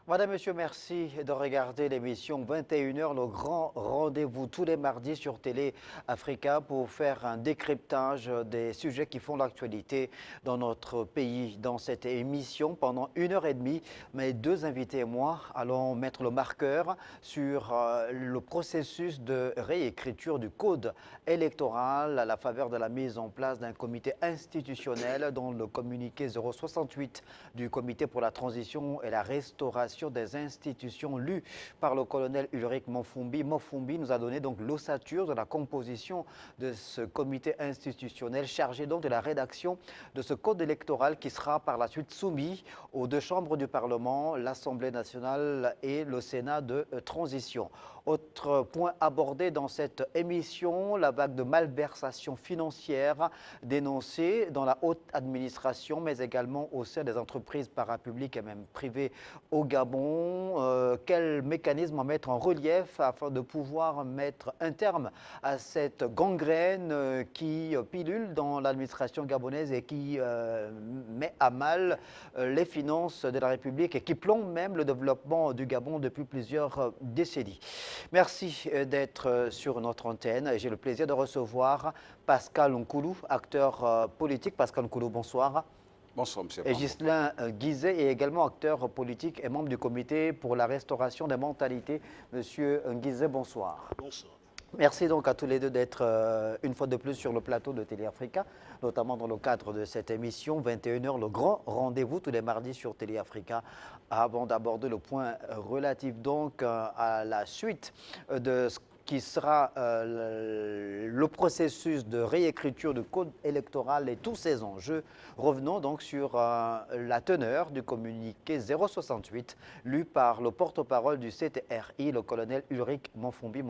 Madame, Monsieur, merci de regarder l'émission 21h, le grand rendez-vous tous les mardis sur Télé Africa pour faire un décryptage des sujets qui font l'actualité dans notre pays. Dans cette émission, pendant 1h30, mes deux invités et moi allons mettre le marqueur sur le processus de réécriture du code électoral à la faveur de la mise en place d'un comité institutionnel dont le communiqué 068 du Comité pour la transition et la restauration des institutions lu par le colonel Ulrich Mofumbi. Mofumbi nous a donné donc l'ossature de la composition de ce comité institutionnel chargé donc de la rédaction de ce code électoral qui sera par la suite soumis aux deux chambres du Parlement, l'Assemblée nationale et le Sénat de transition. Autre point abordé dans cette émission, la vague de malversation financière dénoncée dans la haute administration, mais également au sein des entreprises parapubliques et même privées au Gabon. Quel mécanisme à mettre en relief afin de pouvoir mettre un terme à cette gangrène qui pilule dans l'administration gabonaise et qui met à mal les finances de la République et qui plombe même le développement du Gabon depuis plusieurs décennies. Merci d'être sur notre antenne. J'ai le plaisir de recevoir Pascal Nkoulou, acteur politique. Pascal Nkoulou, bonsoir. Bonsoir, M. Et Ghislain Guizet est également acteur politique et membre du comité pour la restauration des mentalités. Monsieur Guizet, bonsoir. Bonsoir. Merci donc à tous les deux d'être une fois de plus sur le plateau de Télé Africa, notamment dans le cadre de cette émission 21h, le grand rendez-vous tous les mardis sur Télé Africa. Avant d'aborder le point relatif donc à la suite de ce qui sera le processus de réécriture du code électoral et tous ses enjeux. Revenons donc sur la teneur du communiqué 068 lu par le porte-parole du CTRI, le colonel Ulrich Mofumbi.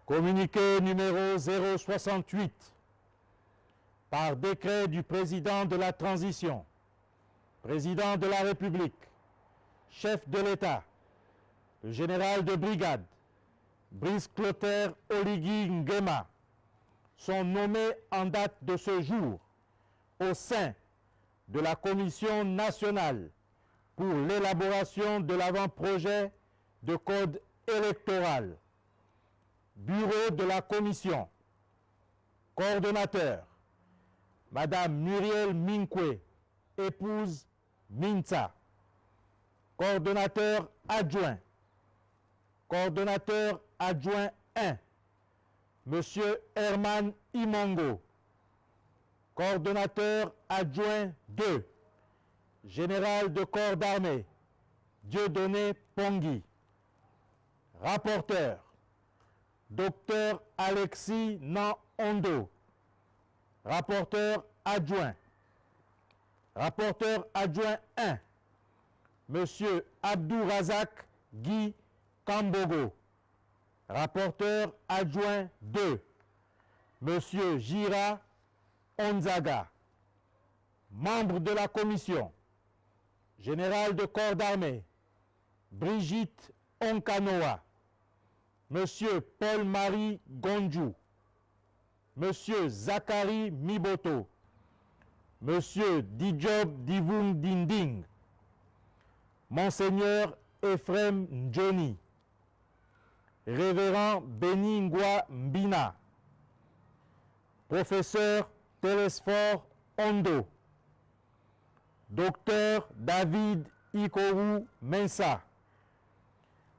Communiqué numéro 068, par décret du président de la transition, président de la République, chef de l'État, le général de brigade, Brice Clotaire Oligui Nguema, sont nommés en date de ce jour au sein de la Commission nationale pour l'élaboration de l'avant-projet de code électoral. Bureau de la Commission. Coordonnateur, Madame Muriel Minkwe, épouse Minza. Coordonnateur adjoint. Coordonnateur adjoint 1, Monsieur Herman Imongo. Coordonnateur adjoint 2, Général de corps d'armée, Dieudonné Pongui. Rapporteur, Docteur Alexis Nan-Ondo, rapporteur adjoint. Rapporteur adjoint 1, Monsieur Abdou Razak Guy Kambogo. Rapporteur adjoint 2, Monsieur Gira Onzaga. Membre de la commission, Général de corps d'armée, Brigitte Onkanoa. Monsieur Paul-Marie Gondjou, Monsieur Zachary Miboto, Monsieur Dijob Divung Dinding, Monseigneur Ephraim Njoni, Révérend Beningwa Mbina, Professeur Telesphore Ondo, Docteur David Ikoru Mensa,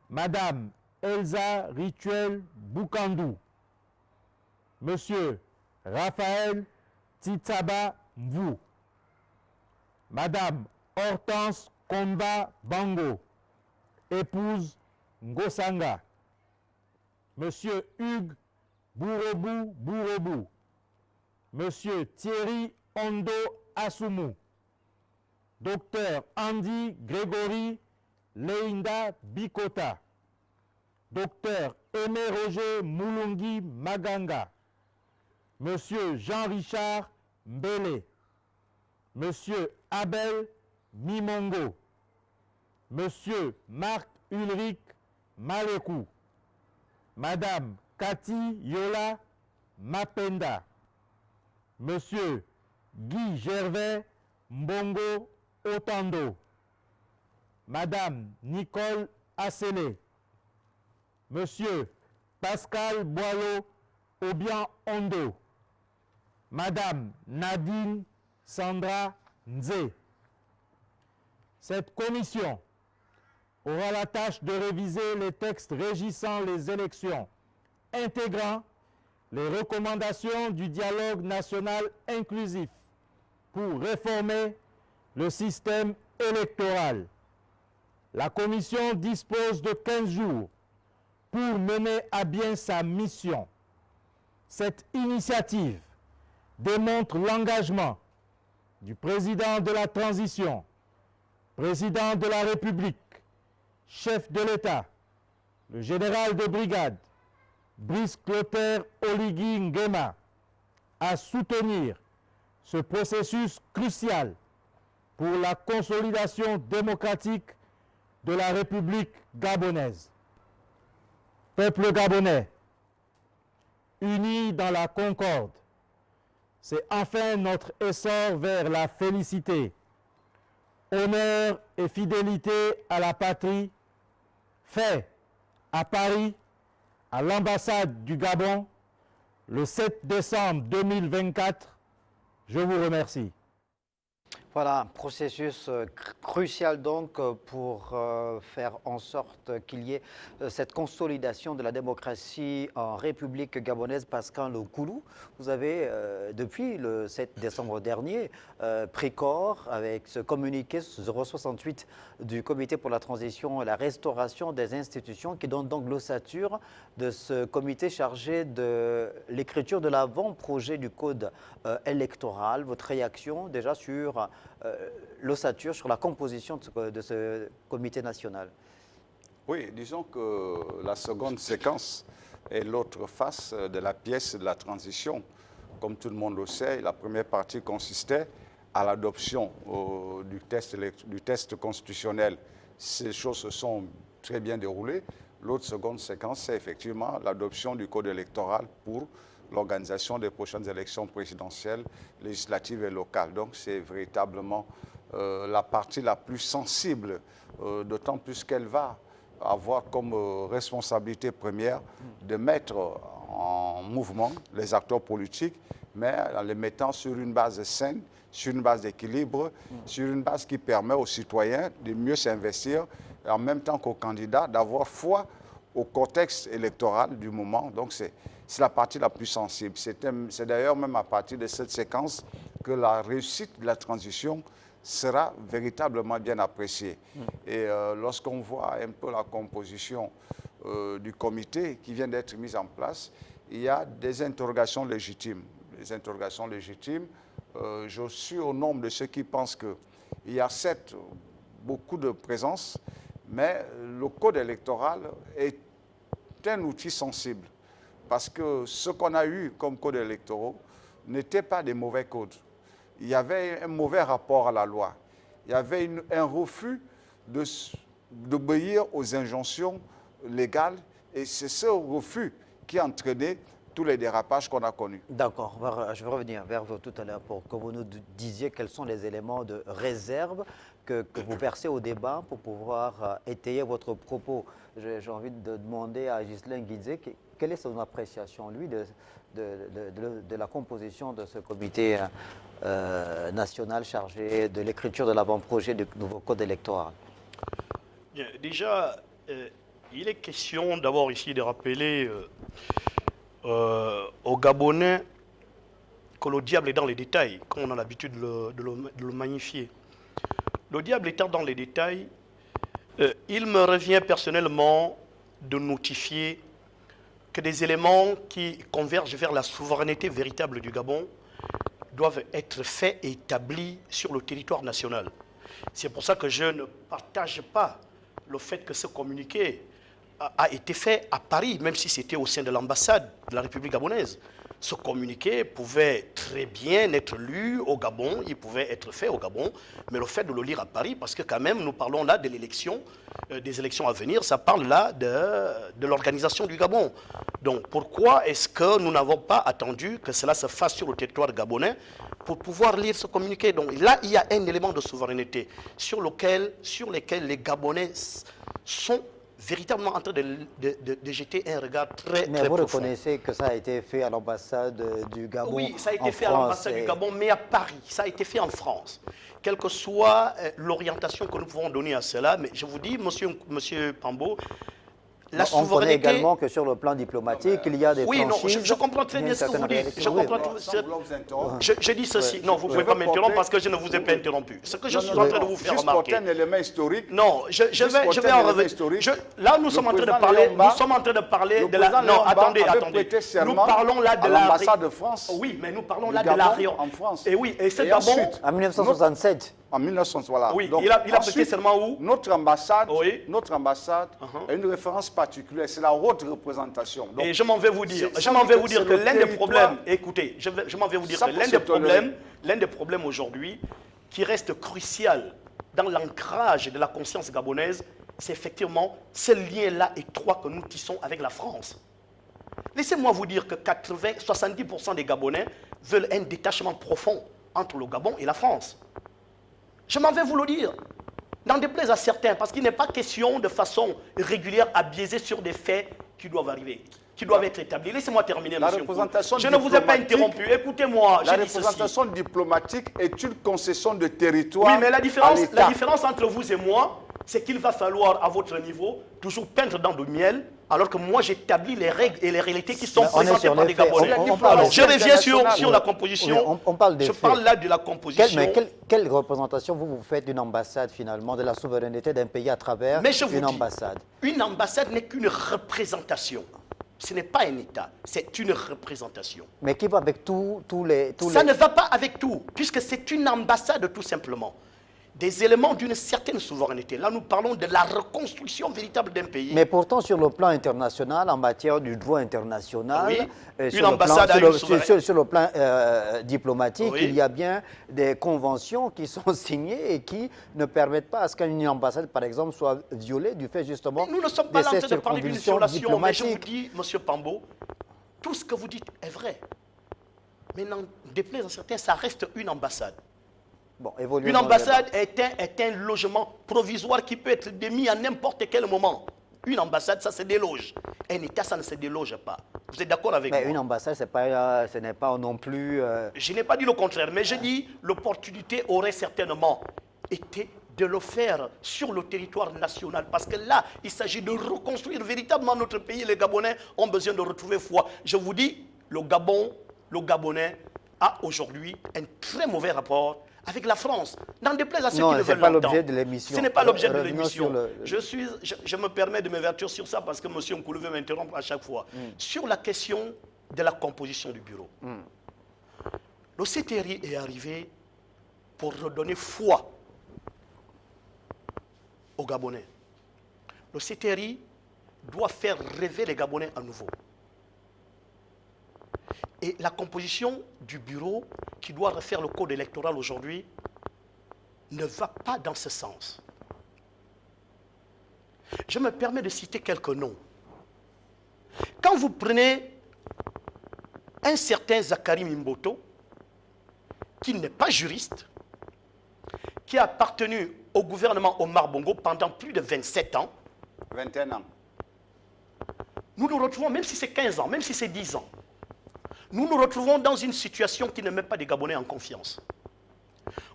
Madame Elsa Rituel Boukandou, Monsieur Raphaël Titsaba Mvou, Madame Hortense Komba Bango, épouse Ngosanga, Monsieur Hugues Bourobou, Monsieur Thierry Ondo Assoumou, Docteur Andy Grégory Leinda Bikota, Docteur Aimé Roger Moulungi Maganga, Monsieur Jean-Richard Mbele, Monsieur Abel Mimongo, Monsieur Marc-Ulrich Malekou, Madame Cathy Yola Mapenda, Monsieur Guy Gervais Mbongo Otando, Madame Nicole Assélé, Monsieur Pascal Boileau Obian Ondo, Madame Nadine Sandra Nzé. Cette commission aura la tâche de réviser les textes régissant les élections, intégrant les recommandations du dialogue national inclusif pour réformer le système électoral. La commission dispose de 15 jours pour mener à bien sa mission. Cette initiative démontre l'engagement du président de la transition, président de la République, chef de l'État, le général de brigade, Brice Clotaire Oligui Nguema, à soutenir ce processus crucial pour la consolidation démocratique de la République gabonaise. Peuple gabonais, unis dans la concorde, c'est enfin notre essor vers la félicité. Honneur et fidélité à la patrie, fait à Paris, à l'ambassade du Gabon, le 7 décembre 2024. Je vous remercie. Voilà, un processus crucial donc pour faire en sorte qu'il y ait cette consolidation de la démocratie en République gabonaise. Pascal Koulou, vous avez depuis le 7 décembre dernier pris corps avec ce communiqué 068 du Comité pour la transition et la restauration des institutions qui donne donc l'ossature de ce comité chargé de l'écriture de l'avant-projet du code électoral. Votre réaction déjà sur l'ossature, sur la composition de ce comité national? Oui, disons que la seconde séquence est l'autre face de la pièce de la transition. Comme tout le monde le sait, la première partie consistait à l'adoption du test constitutionnel. Ces choses se sont très bien déroulées. L'autre seconde séquence, c'est effectivement l'adoption du code électoral pour l'organisation des prochaines élections présidentielles, législatives et locales. Donc c'est véritablement la partie la plus sensible, d'autant plus qu'elle va avoir comme responsabilité première de mettre en mouvement les acteurs politiques, mais en les mettant sur une base saine, sur une base d'équilibre, sur une base qui permet aux citoyens de mieux s'investir, et en même temps qu'aux candidats d'avoir foi au contexte électoral du moment. Donc c'est la partie la plus sensible. C'est d'ailleurs même à partir de cette séquence que la réussite de la transition sera véritablement bien appréciée. Et lorsqu'on voit un peu la composition du comité qui vient d'être mise en place, il y a des interrogations légitimes. Les interrogations légitimes, je suis au nombre de ceux qui pensent qu'il y a certes beaucoup de présence, mais le code électoral est un outil sensible. Parce que ce qu'on a eu comme code électoraux n'était pas des mauvais codes. Il y avait un mauvais rapport à la loi. Il y avait un refus d'obéir aux injonctions légales. Et c'est ce refus qui a entraîné tous les dérapages qu'on a connus. D'accord, je vais revenir vers vous tout à l'heure pour que vous nous disiez quels sont les éléments de réserve que vous versez au débat pour pouvoir étayer votre propos. J'ai envie de demander à Ghislain Guidzé quelle est son appréciation, lui, de la composition de ce comité national chargé de l'écriture de l'avant-projet du nouveau code électoral. Bien, déjà, il est question d'abord ici de rappeler aux Gabonais que le diable est dans les détails, comme on a l'habitude de le magnifier. Le diable étant dans les détails, il me revient personnellement de notifier que des éléments qui convergent vers la souveraineté véritable du Gabon doivent être faits et établis sur le territoire national. C'est pour ça que je ne partage pas le fait que ce communiqué a été fait à Paris, même si c'était au sein de l'ambassade de la République gabonaise. Ce communiqué pouvait très bien être lu au Gabon, il pouvait être fait au Gabon, mais le fait de le lire à Paris, parce que quand même, nous parlons là de l'élection, des élections à venir, ça parle là de l'organisation du Gabon. Donc pourquoi est-ce que nous n'avons pas attendu que cela se fasse sur le territoire gabonais pour pouvoir lire ce communiqué? Donc là, il y a un élément de souveraineté sur lequel les Gabonais sont véritablement en train de jeter un regard très, Mais très vous profond. reconnaissez que ça a été fait à l'ambassade du Gabon. Oui, ça a été en fait à France l'ambassade du Gabon, mais à Paris. Ça a été fait en France. Quelle que soit l'orientation que nous pouvons donner à cela, mais je vous dis, monsieur Pambo, la On connaît souveraineté... également que sur le plan diplomatique, il y a des Oui, non, franchises. je comprends très il y a bien une ce que vous certaine dites. réalité. Je Oui, comprends oui. tout. Sans vouloir vous interrompre. Je dis ceci. Non, vous ne pouvez veux pas m'interrompre porter- parce que je ne vous ai pas interrompu. Ce que je suis Non, en train de vous faire juste porter remarquer... un élément historique. Non, je vais en revenir. Là, nous sommes en train de parler. Nous sommes en train de parler de la. Non, attendez. Nous parlons là de l'ambassade de France. Oui, mais nous parlons du là de Gabon la région. en France. Et oui, et ce Et Gabon. ensuite, En 1967. En 1900, voilà. Oui, Donc, il a prêté ensuite, serment où? Notre ambassade, Oui. a une référence particulière, c'est la haute représentation. Donc, Et je m'en vais vous dire, c'est- je m'en vais vous c'est dire que le l'un des territoire. problèmes, écoutez, je m'en vais vous dire Ça que peut l'un se des problèmes aujourd'hui qui reste crucial dans l'ancrage de la conscience gabonaise, c'est effectivement ce lien-là étroit que nous tissons avec la France. Laissez-moi vous dire que 70% des Gabonais veulent un détachement profond entre le Gabon et la France. Je m'en vais vous le dire. N'en déplaise à certains, parce qu'il n'est pas question de façon régulière à biaiser sur des faits qui doivent arriver, qui doivent être établis. Laissez-moi terminer, La monsieur. représentation Je ne vous ai pas diplomatique- interrompu. Écoutez-moi, la j'ai dit ceci. représentation diplomatique est une concession de territoire. Oui, mais la à différence l'État. entre vous et moi, c'est qu'il va falloir, à votre niveau, toujours peindre dans du miel, alors que moi, j'établis les règles et les réalités qui sont Mais on est présentées sur par les les faits. Gabonais. On parle Je reviens sur international. la composition. Oui, on parle des Je faits. parle là de la composition. Mais quelle représentation vous faites d'une ambassade finalement, de la souveraineté d'un pays à travers Mais je vous une dis, ambassade? une ambassade n'est qu'une représentation. Ce n'est pas un État, c'est une représentation. Mais qui va avec tous les... Ça ne va pas avec tout, puisque c'est une ambassade tout simplement. Des éléments d'une certaine souveraineté. Là, nous parlons de la reconstruction véritable d'un pays. Mais pourtant, sur le plan international, en matière du droit international, Oui, une sur, le plan, ambassade a sur, une le, souveraineté. sur le plan diplomatique, Oui. il y a bien des conventions qui sont signées et qui ne permettent pas à ce qu'une ambassade, par exemple, soit violée du fait justement Nous ne sommes pas de là en ces train de parler d'une circonvolutions violation, mais je vous diplomatiques. dis, monsieur Pambo, tout ce que vous dites est vrai. Mais n'en déplaise à certains, ça reste une ambassade. Bon, évoluons Une dans le ambassade est un logement provisoire qui peut être démis à n'importe quel moment. Une ambassade, ça se déloge. Un État, ça ne se déloge pas. Vous êtes d'accord avec Mais moi? une ambassade, ce n'est pas non plus... Je n'ai pas dit le contraire, mais je dis l'opportunité aurait certainement été de le faire sur le territoire national. Parce que là, il s'agit de reconstruire véritablement notre pays. Les Gabonais ont besoin de retrouver foi. Je vous dis, le Gabonais a aujourd'hui un très mauvais rapport avec la France. N'en déplaise à ceux Non, qui ne ce n'est veulent pas l'entendre. l'objet de l'émission. Ce n'est pas l'objet de Revenons l'émission. sur le- Je me permets de m'évertuer sur ça parce que M. Nkoulou veut m'interrompre à chaque fois. Sur la question de la composition du bureau. Le CTRI est arrivé pour redonner foi aux Gabonais. Le CTRI doit faire rêver les Gabonais à nouveau. Et la composition du bureau qui doit refaire le code électoral aujourd'hui ne va pas dans ce sens. Je me permets de citer quelques noms. Quand vous prenez un certain Zakari Mimboto, qui n'est pas juriste, qui a appartenu au gouvernement Omar Bongo pendant plus de 27 ans, 21 ans. nous nous retrouvons, même si c'est 15 ans, même si c'est 10 ans, nous nous retrouvons dans une situation qui ne met pas les Gabonais en confiance.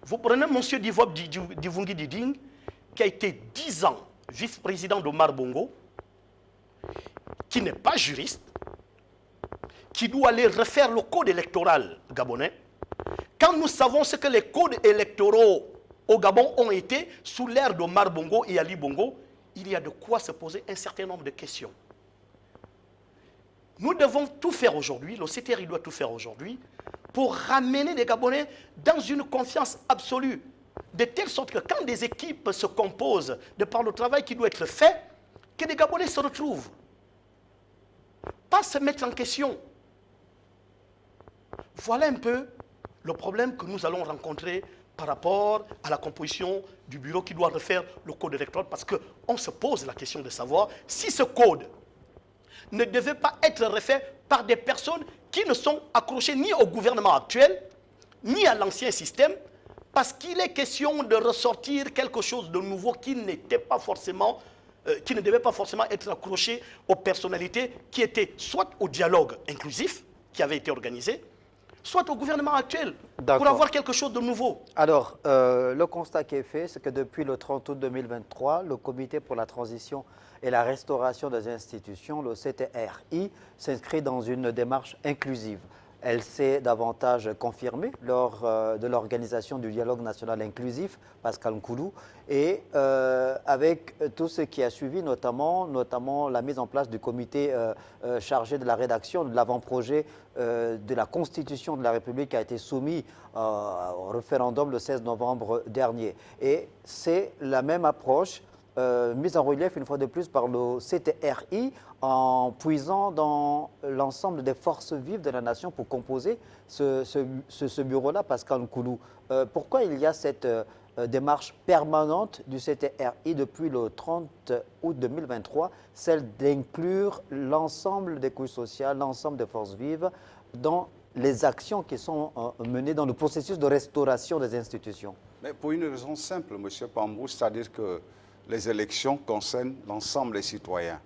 Vous prenez M. Divob Divungi Diding, qui a été 10 ans vice-président d'Omar Bongo, qui n'est pas juriste, qui doit aller refaire le code électoral gabonais, quand nous savons ce que les codes électoraux au Gabon ont été sous l'ère d'Omar Bongo et Ali Bongo, il y a de quoi se poser un certain nombre de questions. Nous devons tout faire aujourd'hui, le CTRI doit tout faire aujourd'hui, pour ramener les Gabonais dans une confiance absolue, de telle sorte que quand des équipes se composent de par le travail qui doit être fait, que les Gabonais se retrouvent, pas se mettre en question. Voilà un peu le problème que nous allons rencontrer par rapport à la composition du bureau qui doit refaire le code électoral, parce qu'on se pose la question de savoir si ce code ne devait pas être refait par des personnes qui ne sont accrochées ni au gouvernement actuel, ni à l'ancien système, parce qu'il est question de ressortir quelque chose de nouveau qui n'était pas forcément, qui ne devait pas forcément être accroché aux personnalités qui étaient soit au dialogue inclusif qui avait été organisé, soit au gouvernement actuel, pour avoir quelque chose de nouveau. Alors, le constat qui est fait, c'est que depuis le 30 août 2023, le Comité pour la transition et la restauration des institutions, le CTRI, s'inscrit dans une démarche inclusive. Elle s'est davantage confirmée lors de l'organisation du dialogue national inclusif, Pascal Nkoulou, et avec tout ce qui a suivi, notamment la mise en place du comité chargé de la rédaction de l'avant-projet de la Constitution de la République qui a été soumis au référendum le 16 novembre dernier. Et c'est la même approche mise en relief une fois de plus par le CTRI en puisant dans l'ensemble des forces vives de la nation pour composer ce bureau-là, Pascal Nkoulou. Pourquoi il y a cette démarche permanente du CTRI depuis le 30 août 2023, celle d'inclure l'ensemble des couches sociales, l'ensemble des forces vives dans les actions qui sont menées dans le processus de restauration des institutions? Mais pour une raison simple, M. Pambou, c'est-à-dire que les élections concernent l'ensemble des citoyens.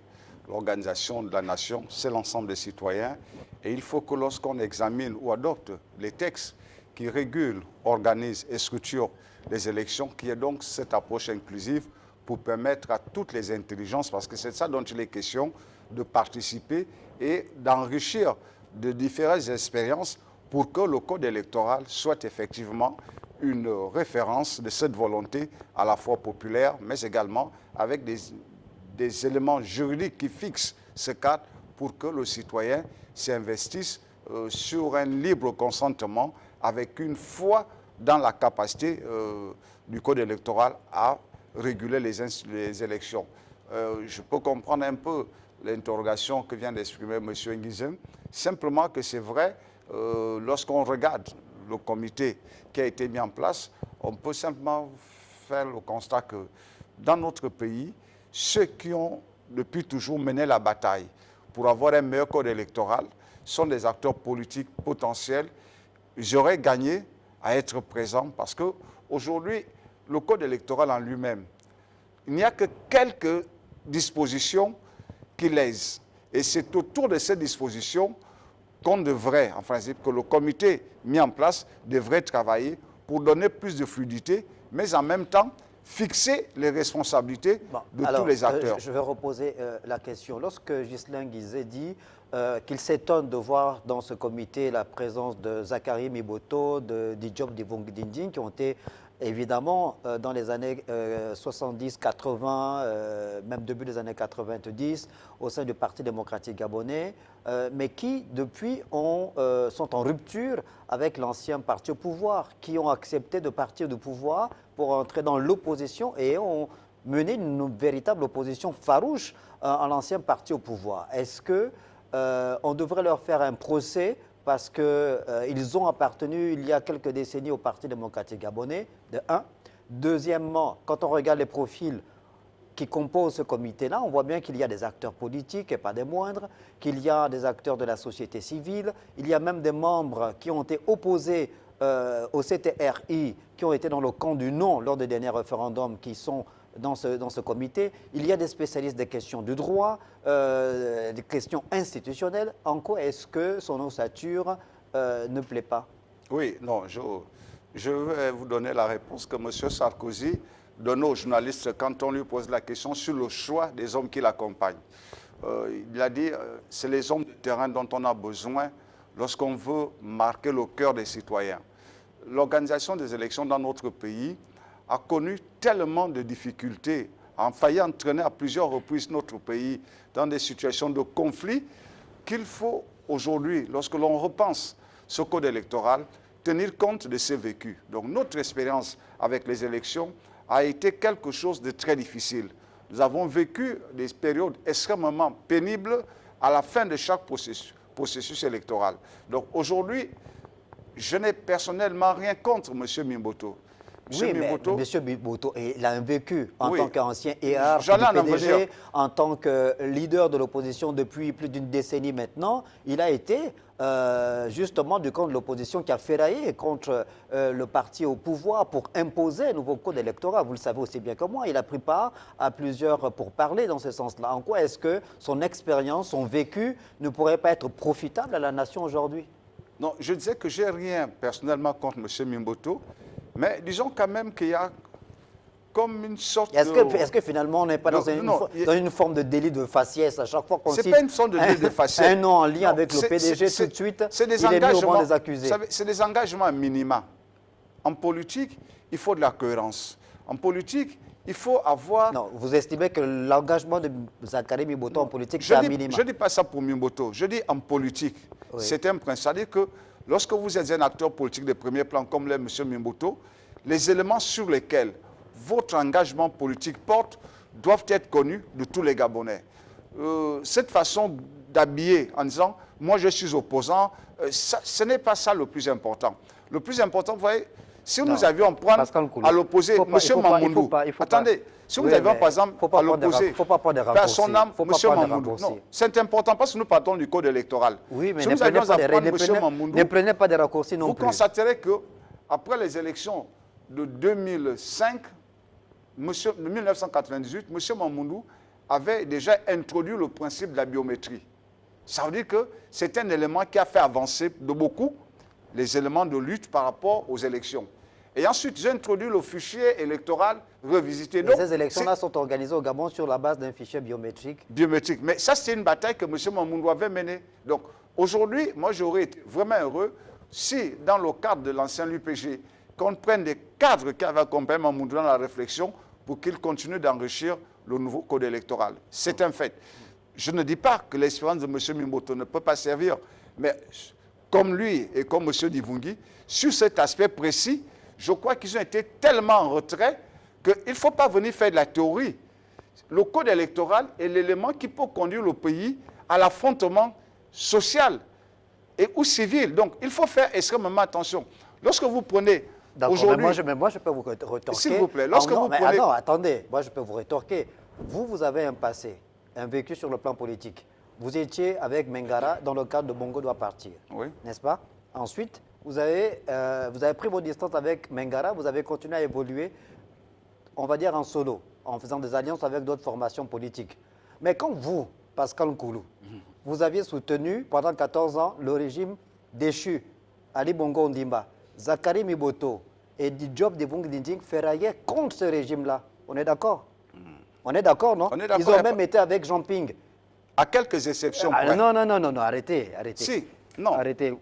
L'organisation de la nation, c'est l'ensemble des citoyens. Et il faut que lorsqu'on examine ou adopte les textes qui régulent, organisent et structurent les élections, qu'il y ait donc cette approche inclusive pour permettre à toutes les intelligences, parce que c'est ça dont il est question, de participer et d'enrichir de différentes expériences pour que le code électoral soit effectivement une référence de cette volonté à la fois populaire, mais également avec des éléments juridiques qui fixent ce cadre pour que le citoyen s'investisse sur un libre consentement avec une foi dans la capacité du code électoral à réguler les élections. Je peux comprendre un peu l'interrogation que vient d'exprimer M. Nguizem, simplement que c'est vrai, lorsqu'on regarde le comité qui a été mis en place, on peut simplement faire le constat que dans notre pays, ceux qui ont depuis toujours mené la bataille pour avoir un meilleur code électoral sont des acteurs politiques potentiels. J'aurais gagné à être présent parce qu'aujourd'hui, le code électoral en lui-même, il n'y a que quelques dispositions qui lèsent. Et c'est autour de ces dispositions qu'on devrait, en principe, que le comité mis en place devrait travailler pour donner plus de fluidité, mais en même temps fixer les responsabilités de tous les acteurs. Je vais reposer la question. Lorsque Ghislain Guizet dit qu'il s'étonne de voir dans ce comité la présence de Zachary Miboto, de Diop Dinding, qui ont été évidemment dans les années 70, 80, même début des années 90, au sein du Parti démocratique gabonais, mais qui, depuis, sont en rupture avec l'ancien parti au pouvoir, qui ont accepté de partir du pouvoir pour entrer dans l'opposition et ont mené une véritable opposition farouche à l'ancien parti au pouvoir. Est-ce qu'on devrait leur faire un procès parce qu'ils ont appartenu il y a quelques décennies au Parti démocratique gabonais, de un. Deuxièmement, quand on regarde les profils qui composent ce comité-là, on voit bien qu'il y a des acteurs politiques, et pas des moindres, qu'il y a des acteurs de la société civile, il y a même des membres qui ont été opposés au CTRI, qui ont été dans le camp du non lors des derniers référendums, qui sont dans ce comité. Il y a des spécialistes des questions du droit, des questions institutionnelles. En quoi est-ce que son ossature ne plaît pas? Oui, non, je vais vous donner la réponse que M. Sarkozy donne aux journalistes quand on lui pose la question sur le choix des hommes qui l'accompagnent. Il a dit c'est les hommes de terrain dont on a besoin lorsqu'on veut marquer le cœur des citoyens. L'organisation des élections dans notre pays a connu tellement de difficultés, a failli entraîner à plusieurs reprises notre pays dans des situations de conflit qu'il faut aujourd'hui, lorsque l'on repense ce code électoral, tenir compte de ces vécus. Donc notre expérience avec les élections a été quelque chose de très difficile. nous avons vécu des périodes extrêmement pénibles à la fin de chaque processus électoral. Donc aujourd'hui, je n'ai personnellement rien contre M. Mimboto. Oui, mais M. Mimboto, il a un vécu en tant qu'ancien ER du PDG, en tant que leader de l'opposition depuis plus d'une décennie maintenant. Il a été justement du camp de l'opposition qui a ferraillé contre le parti au pouvoir pour imposer un nouveau code électoral. Vous le savez aussi bien que moi. Il a pris part à plusieurs pourparlers dans ce sens-là. En quoi est-ce que son expérience, son vécu ne pourrait pas être profitable à la nation aujourd'hui? Non, je disais que je n'ai rien personnellement contre M. Mimboto, mais disons quand même qu'il y a comme une sorte Est-ce que finalement on n'est pas dans une forme de délit de faciès à chaque fois qu'on cite pas une sorte de délit de faciès. Un nom en lien avec le PDG tout de suite, il est mis au banc des accusés. C'est des engagements minima. En politique, il faut de la cohérence. En politique, il faut avoir... Non, vous estimez que l'engagement de Zakari Mimboto en politique, c'est un minimum? Je ne dis pas ça pour Mimboto, je dis en politique. Oui. C'est un principe. C'est-à-dire que lorsque vous êtes un acteur politique de premier plan comme l'est M. Mimboto, les éléments sur lesquels votre engagement politique porte doivent être connus de tous les Gabonais. Cette façon d'habiller en disant « moi je suis opposant », ce n'est pas ça le plus important. Le plus important, vous voyez, si nous avions prendre à l'opposé M. Mamoundou, attendez, si nous avions par exemple à l'opposé son âme, M. Mamoundou, non, c'est important parce que nous partons du code électoral. Oui, mais si nous avions à prendre M. Mamoundou, ne prenez pas des raccourcis non plus. Vous constaterez qu'après les élections de 2005, 1998, M. Mamoundou avait déjà introduit le principe de la biométrie. Ça veut dire que c'est un élément qui a fait avancer de beaucoup les éléments de lutte par rapport aux élections. Et ensuite, j'ai introduit le fichier électoral revisité. Donc, ces élections-là sont organisées au Gabon sur la base d'un fichier biométrique. Biométrique. Mais ça, c'est une bataille que M. Mamoundou avait menée. Donc, aujourd'hui, moi, j'aurais été vraiment heureux si, dans le cadre de l'ancien UPG, qu'on prenne des cadres qui avaient accompagné Mamoundou dans la réflexion pour qu'il continue d'enrichir le nouveau code électoral. C'est un fait. Je ne dis pas que l'expérience de M. Mimboto ne peut pas servir, mais comme lui et comme M. Divungui, sur cet aspect précis, je crois qu'ils ont été tellement en retrait qu'il ne faut pas venir faire de la théorie. Le code électoral est l'élément qui peut conduire le pays à l'affrontement social ou civil. Donc, il faut faire extrêmement attention. Lorsque vous prenez aujourd'hui... Moi, je peux vous rétorquer. S'il vous plaît, lorsque vous prenez... non, attendez, moi, je peux vous rétorquer. Vous avez un passé, un vécu sur le plan politique. Vous étiez avec Mengara dans le cadre de Bongo doit partir, oui. N'est-ce pas? Ensuite, vous avez pris vos distances avec Mengara, vous avez continué à évoluer, on va dire en solo, en faisant des alliances avec d'autres formations politiques. Mais quand vous, Pascal Nkoulou, vous aviez soutenu pendant 14 ans le régime déchu, Ali Bongo Ondimba, Zakari Mimboto et Diop Devung Dinding ferraillaient contre ce régime-là. On est d'accord? On est d'accord, non? Ils ont même été avec Jean Ping. À quelques exceptions près. Non, arrêtez. Si, non. Arrêtez.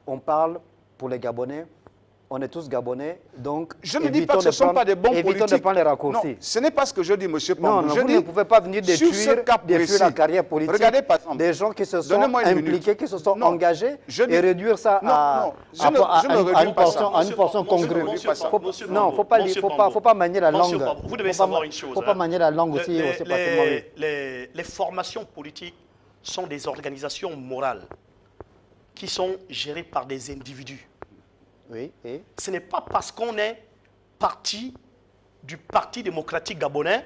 On parle pour les Gabonais. On est tous Gabonais, donc je ne dis pas que ce ne sont pas des bons politiques. Évitons de prendre les raccourcis. Non, ce n'est pas ce que je dis, M. Pambou. Vous ne pouvez pas venir détruire la carrière politique. Regardez, par exemple, des gens qui se sont impliqués, qui se sont engagés, et réduire ça à une portion congrue. Non, il ne faut pas manier la langue. Vous devez savoir une chose. Il ne faut pas manier la langue aussi. Les formations politiques sont des organisations morales qui sont gérées par des individus. Oui, et ce n'est pas parce qu'on est parti du Parti démocratique gabonais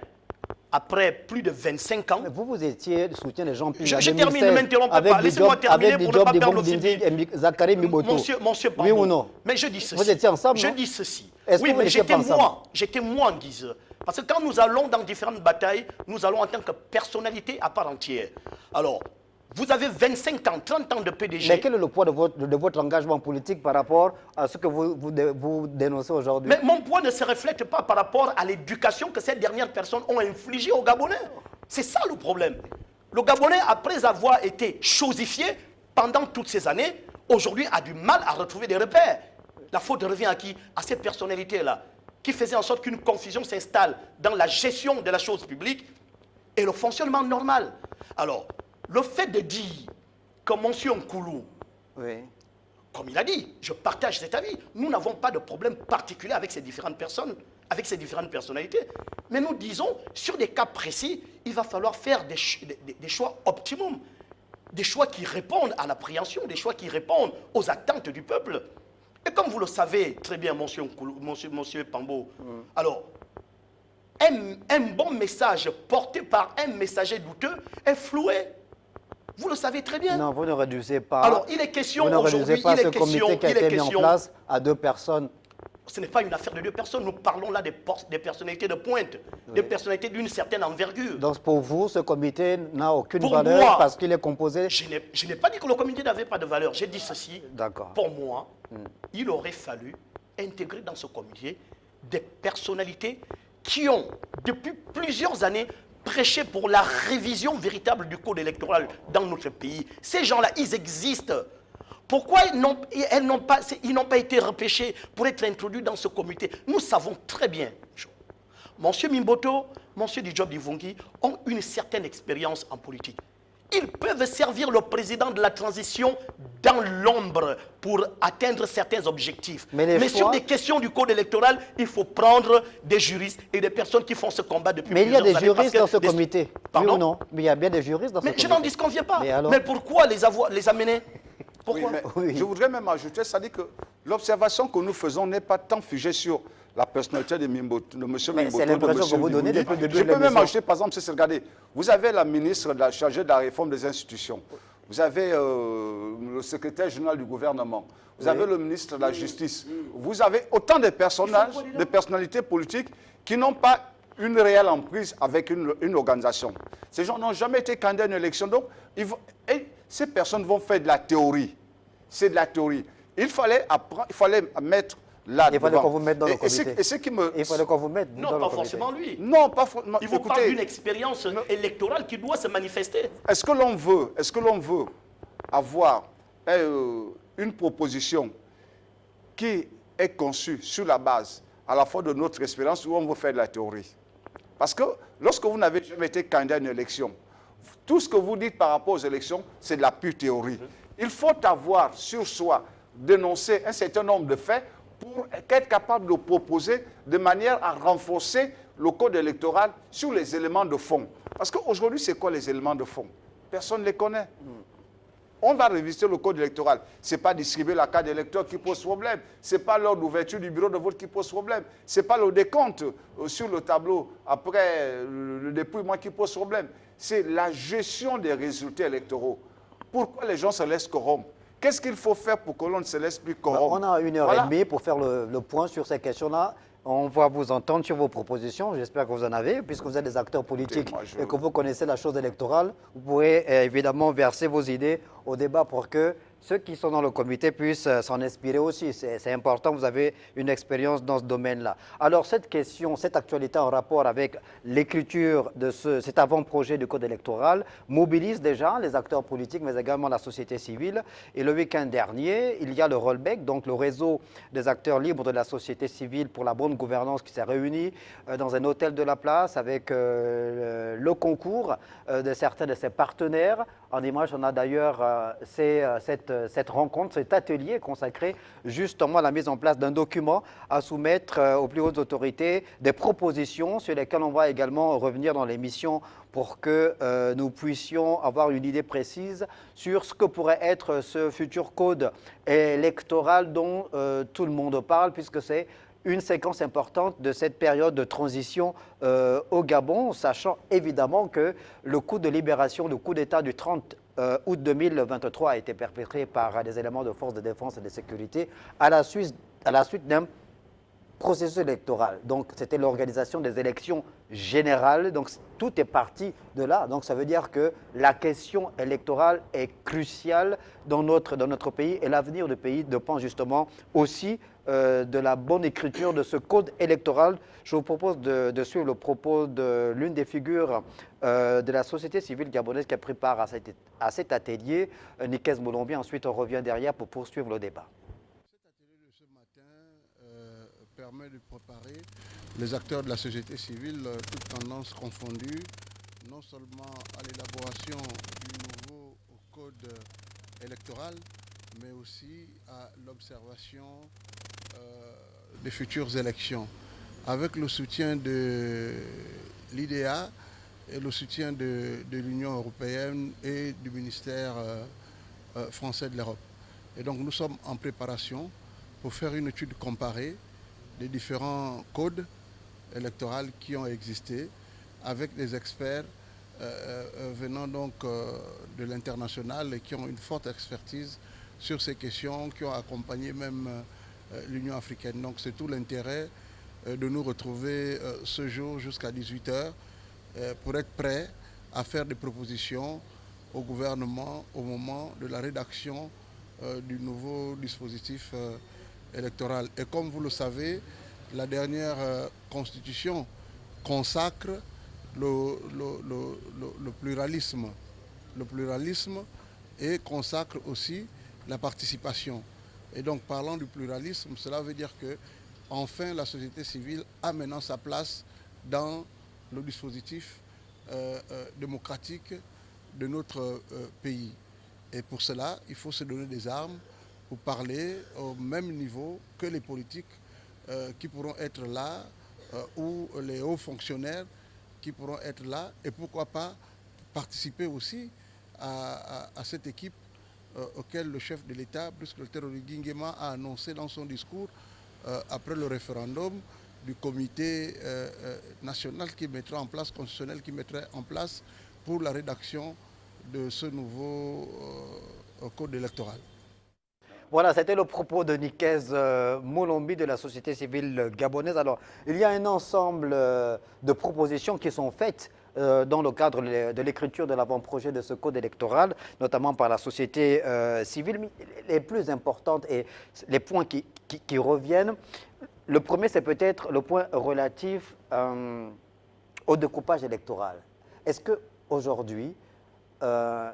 après plus de 25 ans. Mais vous étiez le soutien des gens. Je termine, ne m'interrompez pas. Laissez-moi terminer pour ne pas perdre le fil. Zakari Mimboto. Monsieur Pambou, oui ou non? Mais je dis ceci. Vous étiez ensemble? Je dis ceci. Oui, mais j'étais moi en guise. Parce que quand nous allons dans différentes batailles, nous allons en tant que personnalité à part entière. Alors, vous avez 25 ans, 30 ans de PDG. Mais quel est le poids de votre engagement politique par rapport à ce que vous dénoncez aujourd'hui? Mais mon poids ne se reflète pas par rapport à l'éducation que ces dernières personnes ont infligée aux Gabonais. C'est ça le problème. Le Gabonais, après avoir été chosifié pendant toutes ces années, aujourd'hui a du mal à retrouver des repères. La faute revient à qui? À ces personnalités-là, qui faisaient en sorte qu'une confusion s'installe dans la gestion de la chose publique et le fonctionnement normal. Alors, le fait de dire que M. Nkoulou, oui, comme il a dit, je partage cet avis, nous n'avons pas de problème particulier avec ces différentes personnes avec ces différentes personnalités. Mais nous disons, sur des cas précis, il va falloir faire des choix optimums, des choix qui répondent à l'appréhension, des choix qui répondent aux attentes du peuple. Et comme vous le savez très bien, monsieur Pambo, alors, un bon message porté par un messager douteux est floué. Vous le savez très bien. Non, vous ne réduisez pas. Alors, il est question vous ne aujourd'hui, réduisez pas il est ce question, comité qui a il est été mis en question. place à 2 personnes. Ce n'est pas une affaire de 2 personnes. Nous parlons là des personnalités de pointe, des personnalités d'une certaine envergure. Donc pour vous, ce comité n'a aucune Pour valeur moi, parce qu'il est composé... Je n'ai pas dit que le comité n'avait pas de valeur. J'ai dit ceci. D'accord. Pour moi, il aurait fallu intégrer dans ce comité des personnalités qui ont, depuis plusieurs années, prêché pour la révision véritable du code électoral dans notre pays. Ces gens-là, ils existent. Pourquoi ils n'ont pas été repêchés pour être introduits dans ce comité? Nous savons très bien. Monsieur Mimboto, Monsieur Dijob Divongi ont une certaine expérience en politique. Ils peuvent servir le président de la transition dans l'ombre pour atteindre certains objectifs. Mais sur des questions du code électoral, il faut prendre des juristes et des personnes qui font ce combat depuis plusieurs années. Mais il y a des juristes dans ce comité. Pardon? Oui ou non? Mais il y a bien des juristes dans ce comité. Mais je n'en disconviens pas. Mais, mais pourquoi les amener? Pourquoi? Oui, je voudrais même ajouter, c'est-à-dire que l'observation que nous faisons n'est pas tant figée sur la personnalité de M. Mimboto, c'est l'impression que vous donnez depuis le début Je de peux même l'émission. ajouter, par exemple, regardez, vous avez la ministre chargée de la réforme des institutions, vous avez le secrétaire général du gouvernement, vous avez le ministre de la Justice, vous avez autant de personnages, de personnalités politiques qui n'ont pas une réelle emprise avec une organisation. Ces gens n'ont jamais été candidats à une élection, donc ces personnes vont faire de la théorie. C'est de la théorie. Il fallait apprendre, il fallait mettre là Il fallait qu'on vous mette dans le comité. Et ce qui me... Il fallait qu'on vous mette dans Non, le pas comité. forcément lui. Non, pas forcément. Il vous parle d'une expérience électorale qui doit se manifester. Est-ce que l'on veut avoir une proposition qui est conçue sur la base à la fois de notre expérience ou on veut faire de la théorie? Parce que lorsque vous n'avez jamais été candidat à une élection, tout ce que vous dites par rapport aux élections, c'est de la pure théorie. Il faut avoir sur soi, dénoncer un certain nombre de faits pour être capable de proposer de manière à renforcer le code électoral sur les éléments de fond. Parce qu'aujourd'hui, c'est quoi les éléments de fond? Personne ne les connaît. On va réviser le code électoral. Ce n'est pas distribuer la carte d'électeur qui pose problème. Ce n'est pas l'heure d'ouverture du bureau de vote qui pose problème. Ce n'est pas le décompte sur le tableau après le dépouillement qui pose problème. C'est la gestion des résultats électoraux. Pourquoi les gens se laissent corrompre? Qu'est-ce qu'il faut faire pour que l'on ne se laisse plus corrompre? On a 1h30 pour faire le point sur ces questions-là. On va vous entendre sur vos propositions. J'espère que vous en avez, puisque vous êtes des acteurs politiques et que vous connaissez la chose électorale. Vous pourrez évidemment verser vos idées au débat pour que ceux qui sont dans le comité puissent s'en inspirer aussi. C'est important, vous avez une expérience dans ce domaine-là. Alors cette question, cette actualité en rapport avec l'écriture de cet avant-projet du code électoral mobilise déjà les acteurs politiques, mais également la société civile. Et le week-end dernier, il y a le Rollback, donc le réseau des acteurs libres de la société civile pour la bonne gouvernance qui s'est réuni dans un hôtel de la place avec le concours de certains de ses partenaires. En image, on a d'ailleurs cette rencontre, cet atelier consacré justement à la mise en place d'un document à soumettre aux plus hautes autorités, des propositions sur lesquelles on va également revenir dans l'émission pour que nous puissions avoir une idée précise sur ce que pourrait être ce futur code électoral dont tout le monde parle, puisque c'est une séquence importante de cette période de transition au Gabon, sachant évidemment que le coup de libération, le coup d'État du 30 août 2023 a été perpétré par des éléments de forces de défense et de sécurité à la suite d'un processus électoral. Donc, c'était l'organisation des élections générales. Donc, tout est parti de là. Donc, ça veut dire que la question électorale est cruciale dans notre pays et l'avenir du pays dépend justement aussi de la bonne écriture de ce code électoral. Je vous propose de suivre le propos de l'une des figures de la société civile gabonaise qui a pris part à cet atelier, Nikes Moulombi. Ensuite, on revient derrière pour poursuivre le débat. Permet de préparer les acteurs de la société civile, toutes tendances confondues, non seulement à l'élaboration du nouveau code électoral, mais aussi à l'observation des futures élections. avec le soutien de l'IDEA et le soutien de l'Union européenne et du ministère français de l'Europe. Et donc nous sommes en préparation pour faire une étude comparée des différents codes électoraux qui ont existé avec des experts venant donc de l'international et qui ont une forte expertise sur ces questions, qui ont accompagné même l'Union africaine. Donc c'est tout l'intérêt de nous retrouver ce jour jusqu'à 18h pour être prêts à faire des propositions au gouvernement au moment de la rédaction du nouveau dispositif électoral. Et comme vous le savez, la dernière constitution consacre le pluralisme et consacre aussi la participation. Et donc parlant du pluralisme, cela veut dire que enfin la société civile a maintenant sa place dans le dispositif démocratique de notre pays. Et pour cela, il faut se donner des armes pour parler au même niveau que les politiques qui pourront être là ou les hauts fonctionnaires qui pourront être là et pourquoi pas participer aussi à cette équipe auquel le chef de l'État, Brice Clotaire Nguema, a annoncé dans son discours après le référendum du comité national qui mettra en place, constitutionnel qui mettrait en place pour la rédaction de ce nouveau code électoral. Voilà, c'était le propos de Nikez Molombi de la société civile gabonaise. Alors, il y a un ensemble de propositions qui sont faites dans le cadre de l'écriture de l'avant-projet de ce code électoral, notamment par la société civile. Mais les plus importantes et les points qui reviennent, le premier, c'est peut-être le point relatif au découpage électoral. Est-ce qu'aujourd'hui,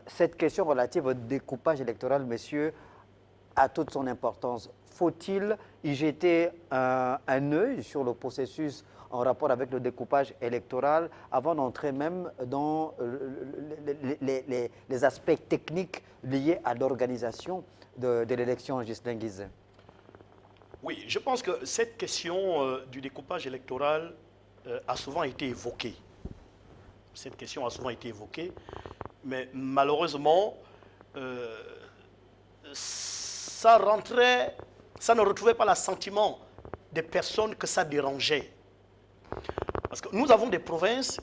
cette question relative au découpage électoral, messieurs, a toute son importance? Faut-il y jeter un œil sur le processus en rapport avec le découpage électoral avant d'entrer même dans les aspects techniques liés à l'organisation de l'élection, Ghislain Guizet? Oui, je pense que cette question du découpage électoral a souvent été évoquée. Cette question a souvent été évoquée, mais malheureusement, ça ne retrouvait pas l'assentiment des personnes que ça dérangeait. Parce que nous avons des provinces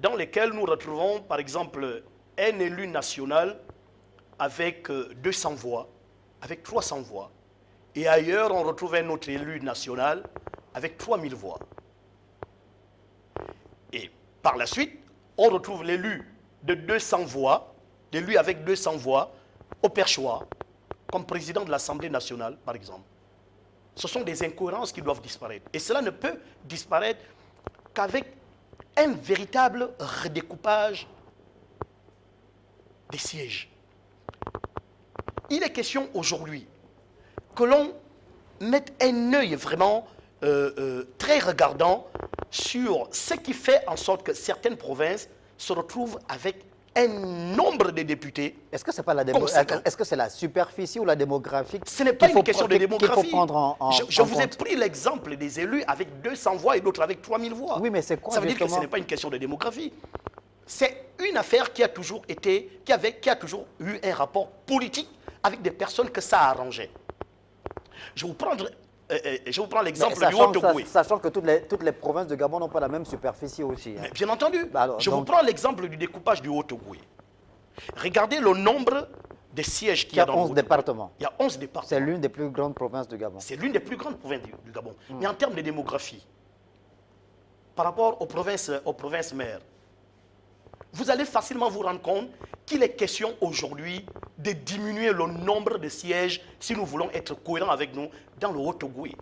dans lesquelles nous retrouvons, par exemple, un élu national avec 200 voix, avec 300 voix. Et ailleurs, on retrouve un autre élu national avec 3000 voix. Et par la suite, on retrouve l'élu de 200 voix, l'élu avec 200 voix, au perchoir, comme président de l'Assemblée nationale, par exemple. Ce sont des incohérences qui doivent disparaître. Et cela ne peut disparaître qu'avec un véritable redécoupage des sièges. Il est question aujourd'hui que l'on mette un œil vraiment très regardant sur ce qui fait en sorte que certaines provinces se retrouvent avec un nombre de députés. Est-ce que c'est pas est-ce que c'est la superficie ou la démographie? Ce n'est pas une question de démographie. Qu'il faut prendre je vous ai pris l'exemple des élus avec 200 voix et d'autres avec 3000 voix. Oui, mais c'est quoi? Ça veut dire que ce n'est pas une question de démographie. C'est une affaire qui a toujours été, qui a toujours eu un rapport politique avec des personnes que ça arrangeait. Je vous prends l'exemple du Haut-Ogooué. Sachant que toutes les provinces de Gabon n'ont pas la même superficie aussi. Hein. Bien entendu. Je vous prends l'exemple du découpage du Haut-Ogooué. Regardez le nombre de sièges qu'il y a dans le Haut-Ogooué. départements. Il y a 11 départements. C'est l'une des plus grandes provinces du Gabon. C'est l'une des plus grandes provinces du Gabon. Mais en termes de démographie, par rapport aux provinces mères, vous allez facilement vous rendre compte qu'il est question aujourd'hui de diminuer le nombre de sièges si nous voulons être cohérents avec nous dans le Haut-Ogooué.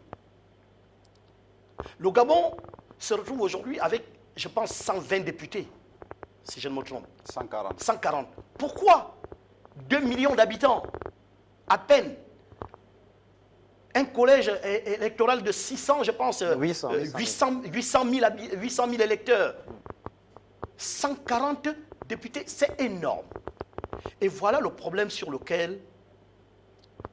Le Gabon se retrouve aujourd'hui avec, je pense, 120 députés, si je ne me trompe. 140. 140. Pourquoi 2 millions d'habitants, à peine. Un collège électoral de 600, je pense, 800 000 électeurs. 140 députés, c'est énorme. Et voilà le problème sur lequel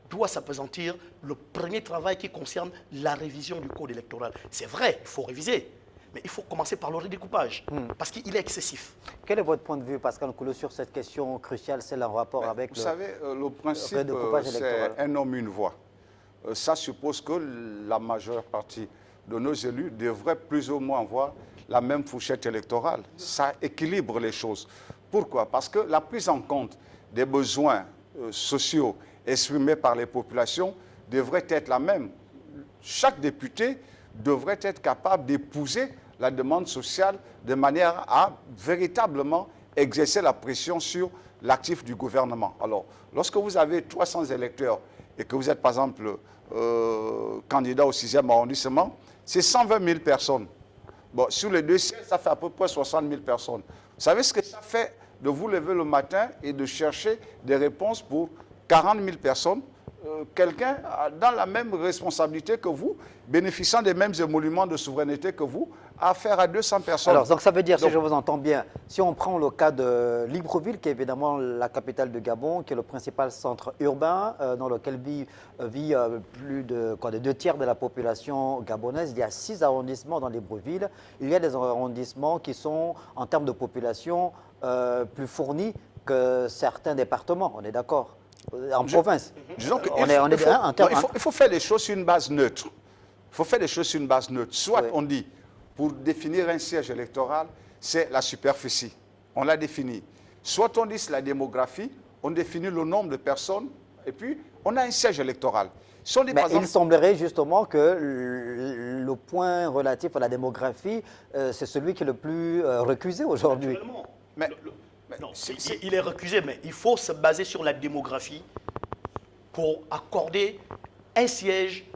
doit s'appesantir le premier travail qui concerne la révision du code électoral. C'est vrai, il faut réviser, mais il faut commencer par le redécoupage, parce qu'il est excessif. Quel est votre point de vue, Pascal Nkoulou, sur cette question cruciale, celle en rapport avec vous savez, le principe, redécoupage c'est électoral? un homme, une voix. Ça suppose que la majeure partie de nos élus devraient plus ou moins avoir la même fourchette électorale. Ça équilibre les choses. Pourquoi? Parce que la prise en compte des besoins sociaux exprimés par les populations devrait être la même. Chaque député devrait être capable d'épouser la demande sociale de manière à véritablement exercer la pression sur l'actif du gouvernement. Alors, lorsque vous avez 300 électeurs et que vous êtes, par exemple, candidat au 6e arrondissement, c'est 120 000 personnes. Bon, sur les 2 sièges, ça fait à peu près 60 000 personnes. Vous savez ce que ça fait de vous lever le matin et de chercher des réponses pour 40 000 personnes, quelqu'un dans la même responsabilité que vous, bénéficiant des mêmes émoluments de souveraineté que vous, a affaire à 200 personnes. Alors, donc ça veut dire, si je vous entends bien, si on prend le cas de Libreville, qui est évidemment la capitale du Gabon, qui est le principal centre urbain, dans lequel vit plus de des 2 tiers de la population gabonaise, il y a 6 arrondissements dans Libreville. Il y a des arrondissements qui sont, en termes de population, plus fournis que certains départements, on est d'accord? En province. Disons qu'il faut faire les choses sur une base neutre. Il faut faire les choses sur une base neutre. Soit on dit, pour définir un siège électoral, c'est la superficie. On l'a défini. Soit on dit c'est la démographie, on définit le nombre de personnes, et puis on a un siège électoral. Si on dit, Mais par exemple, il semblerait justement que le point relatif à la démographie, c'est celui qui est le plus recusé aujourd'hui. Naturellement. Mais- Non, il est recusé, mais il faut se baser sur la démographie pour accorder un siège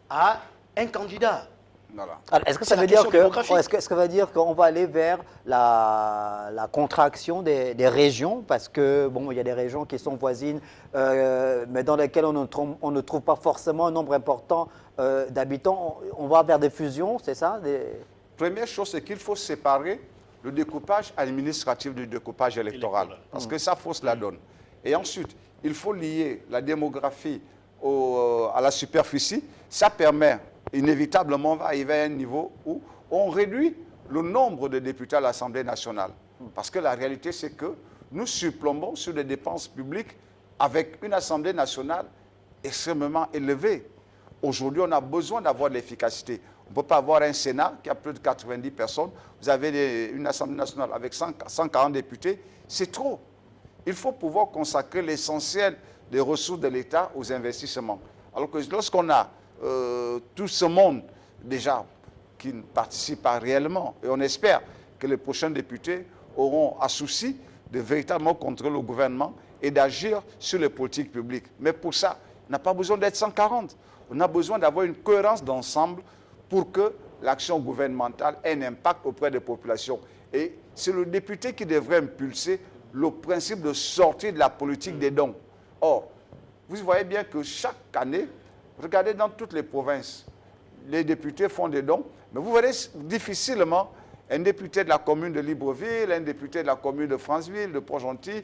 à un candidat. voilà. Alors, est-ce que C'est ça la veut dire question que, démographique. est-ce que ça veut dire qu'on va aller vers la contraction des régions, parce que bon, il y a des régions qui sont voisines, mais dans lesquelles on ne trouve pas forcément un nombre important d'habitants. On va vers des fusions, c'est ça? Première chose, c'est qu'il faut séparer le découpage administratif du découpage électoral, parce que ça fausse la donne. Et ensuite, il faut lier la démographie à la superficie. Ça permet, inévitablement, on va arriver à un niveau où on réduit le nombre de députés à l'Assemblée nationale. Parce que la réalité, c'est que nous surplombons sur des dépenses publiques avec une Assemblée nationale extrêmement élevée. Aujourd'hui, on a besoin d'avoir de l'efficacité. On ne peut pas avoir un Sénat qui a plus de 90 personnes. Vous avez une Assemblée nationale avec 140 députés. C'est trop. Il faut pouvoir consacrer l'essentiel des ressources de l'État aux investissements. Alors que lorsqu'on a tout ce monde déjà qui ne participe pas réellement, et on espère que les prochains députés auront à souci de véritablement contrôler le gouvernement et d'agir sur les politiques publiques. Mais pour ça, on n'a pas besoin d'être 140. On a besoin d'avoir une cohérence d'ensemble pour que l'action gouvernementale ait un impact auprès des populations. Et c'est le député qui devrait impulser le principe de sortir de la politique des dons. Or, vous voyez bien que chaque année, regardez dans toutes les provinces, les députés font des dons, mais vous verrez difficilement un député de la commune de Libreville, un député de la commune de Franceville, de Port-Gentil,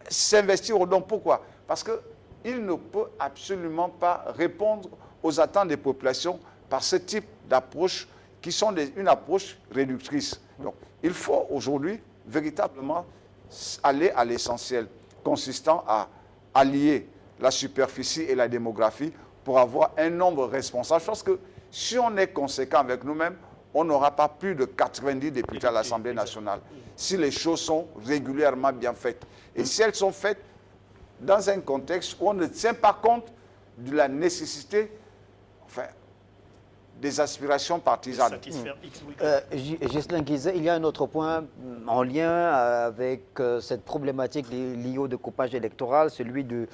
s'investir aux dons. Pourquoi? Parce qu'il ne peut absolument pas répondre aux attentes des populations par ce type d'approche qui sont une approche réductrice. Donc, il faut aujourd'hui véritablement aller à l'essentiel, consistant à allier la superficie et la démographie pour avoir un nombre responsable. Je pense que si on est conséquent avec nous-mêmes, on n'aura pas plus de 90 députés à l'Assemblée nationale, si les choses sont régulièrement bien faites. Et si elles sont faites dans un contexte où on ne tient pas compte de la nécessité, des aspirations partisanes. Satisfaire X ou Y. Ghislain Guizet, il y a un autre point en lien avec cette problématique liée au découpage électoral, celui du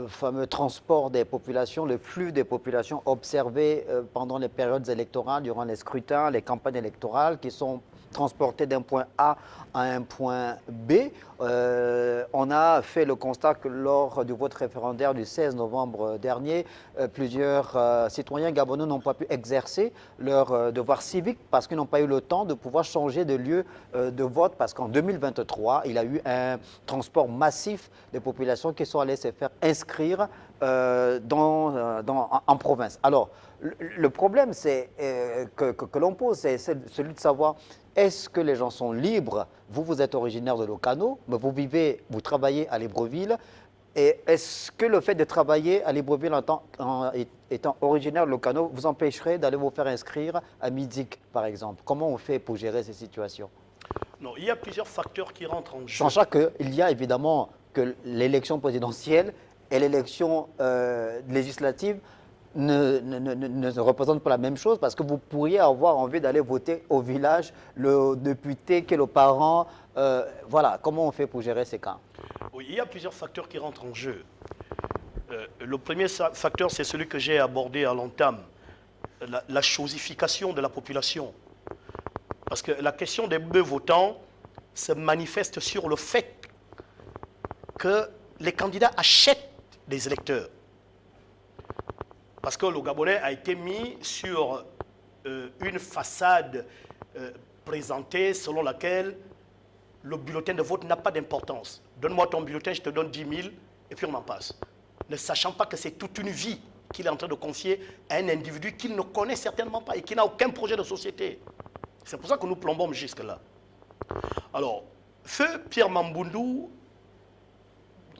fameux transport des populations, le flux des populations observées pendant les périodes électorales, durant les scrutins, les campagnes électorales, qui sont transporter d'un point A à un point B. On a fait le constat que lors du vote référendaire du 16 novembre dernier, plusieurs citoyens gabonais n'ont pas pu exercer leur devoir civique parce qu'ils n'ont pas eu le temps de pouvoir changer de lieu de vote parce qu'en 2023, il y a eu un transport massif des populations qui sont allées se faire inscrire en province. Alors, le problème que l'on pose, c'est celui de savoir est-ce que les gens sont libres? Vous êtes originaire de Locano, mais vous travaillez à Libreville. Et est-ce que le fait de travailler à Libreville étant originaire de Locano vous empêcherait d'aller vous faire inscrire à Midik, par exemple? Comment on fait pour gérer ces situations? Non, il y a plusieurs facteurs qui rentrent en jeu. Sachant qu'il y a évidemment que l'élection présidentielle et l'élection législative ne représentent pas la même chose parce que vous pourriez avoir envie d'aller voter au village le député qui est le parent. Voilà, comment on fait pour gérer ces cas? Oui, il y a plusieurs facteurs qui rentrent en jeu. Le premier facteur, c'est celui que j'ai abordé à l'entame, la chosification de la population. Parce que la question des bœufs votants se manifeste sur le fait que les candidats achètent des électeurs. Parce que le Gabonais a été mis sur une façade présentée selon laquelle le bulletin de vote n'a pas d'importance. Donne-moi ton bulletin, je te donne 10 000 et puis on m'en passe. Ne sachant pas que c'est toute une vie qu'il est en train de confier à un individu qu'il ne connaît certainement pas et qui n'a aucun projet de société. C'est pour ça que nous plombons jusque-là. Alors, feu Pierre Mamboundou,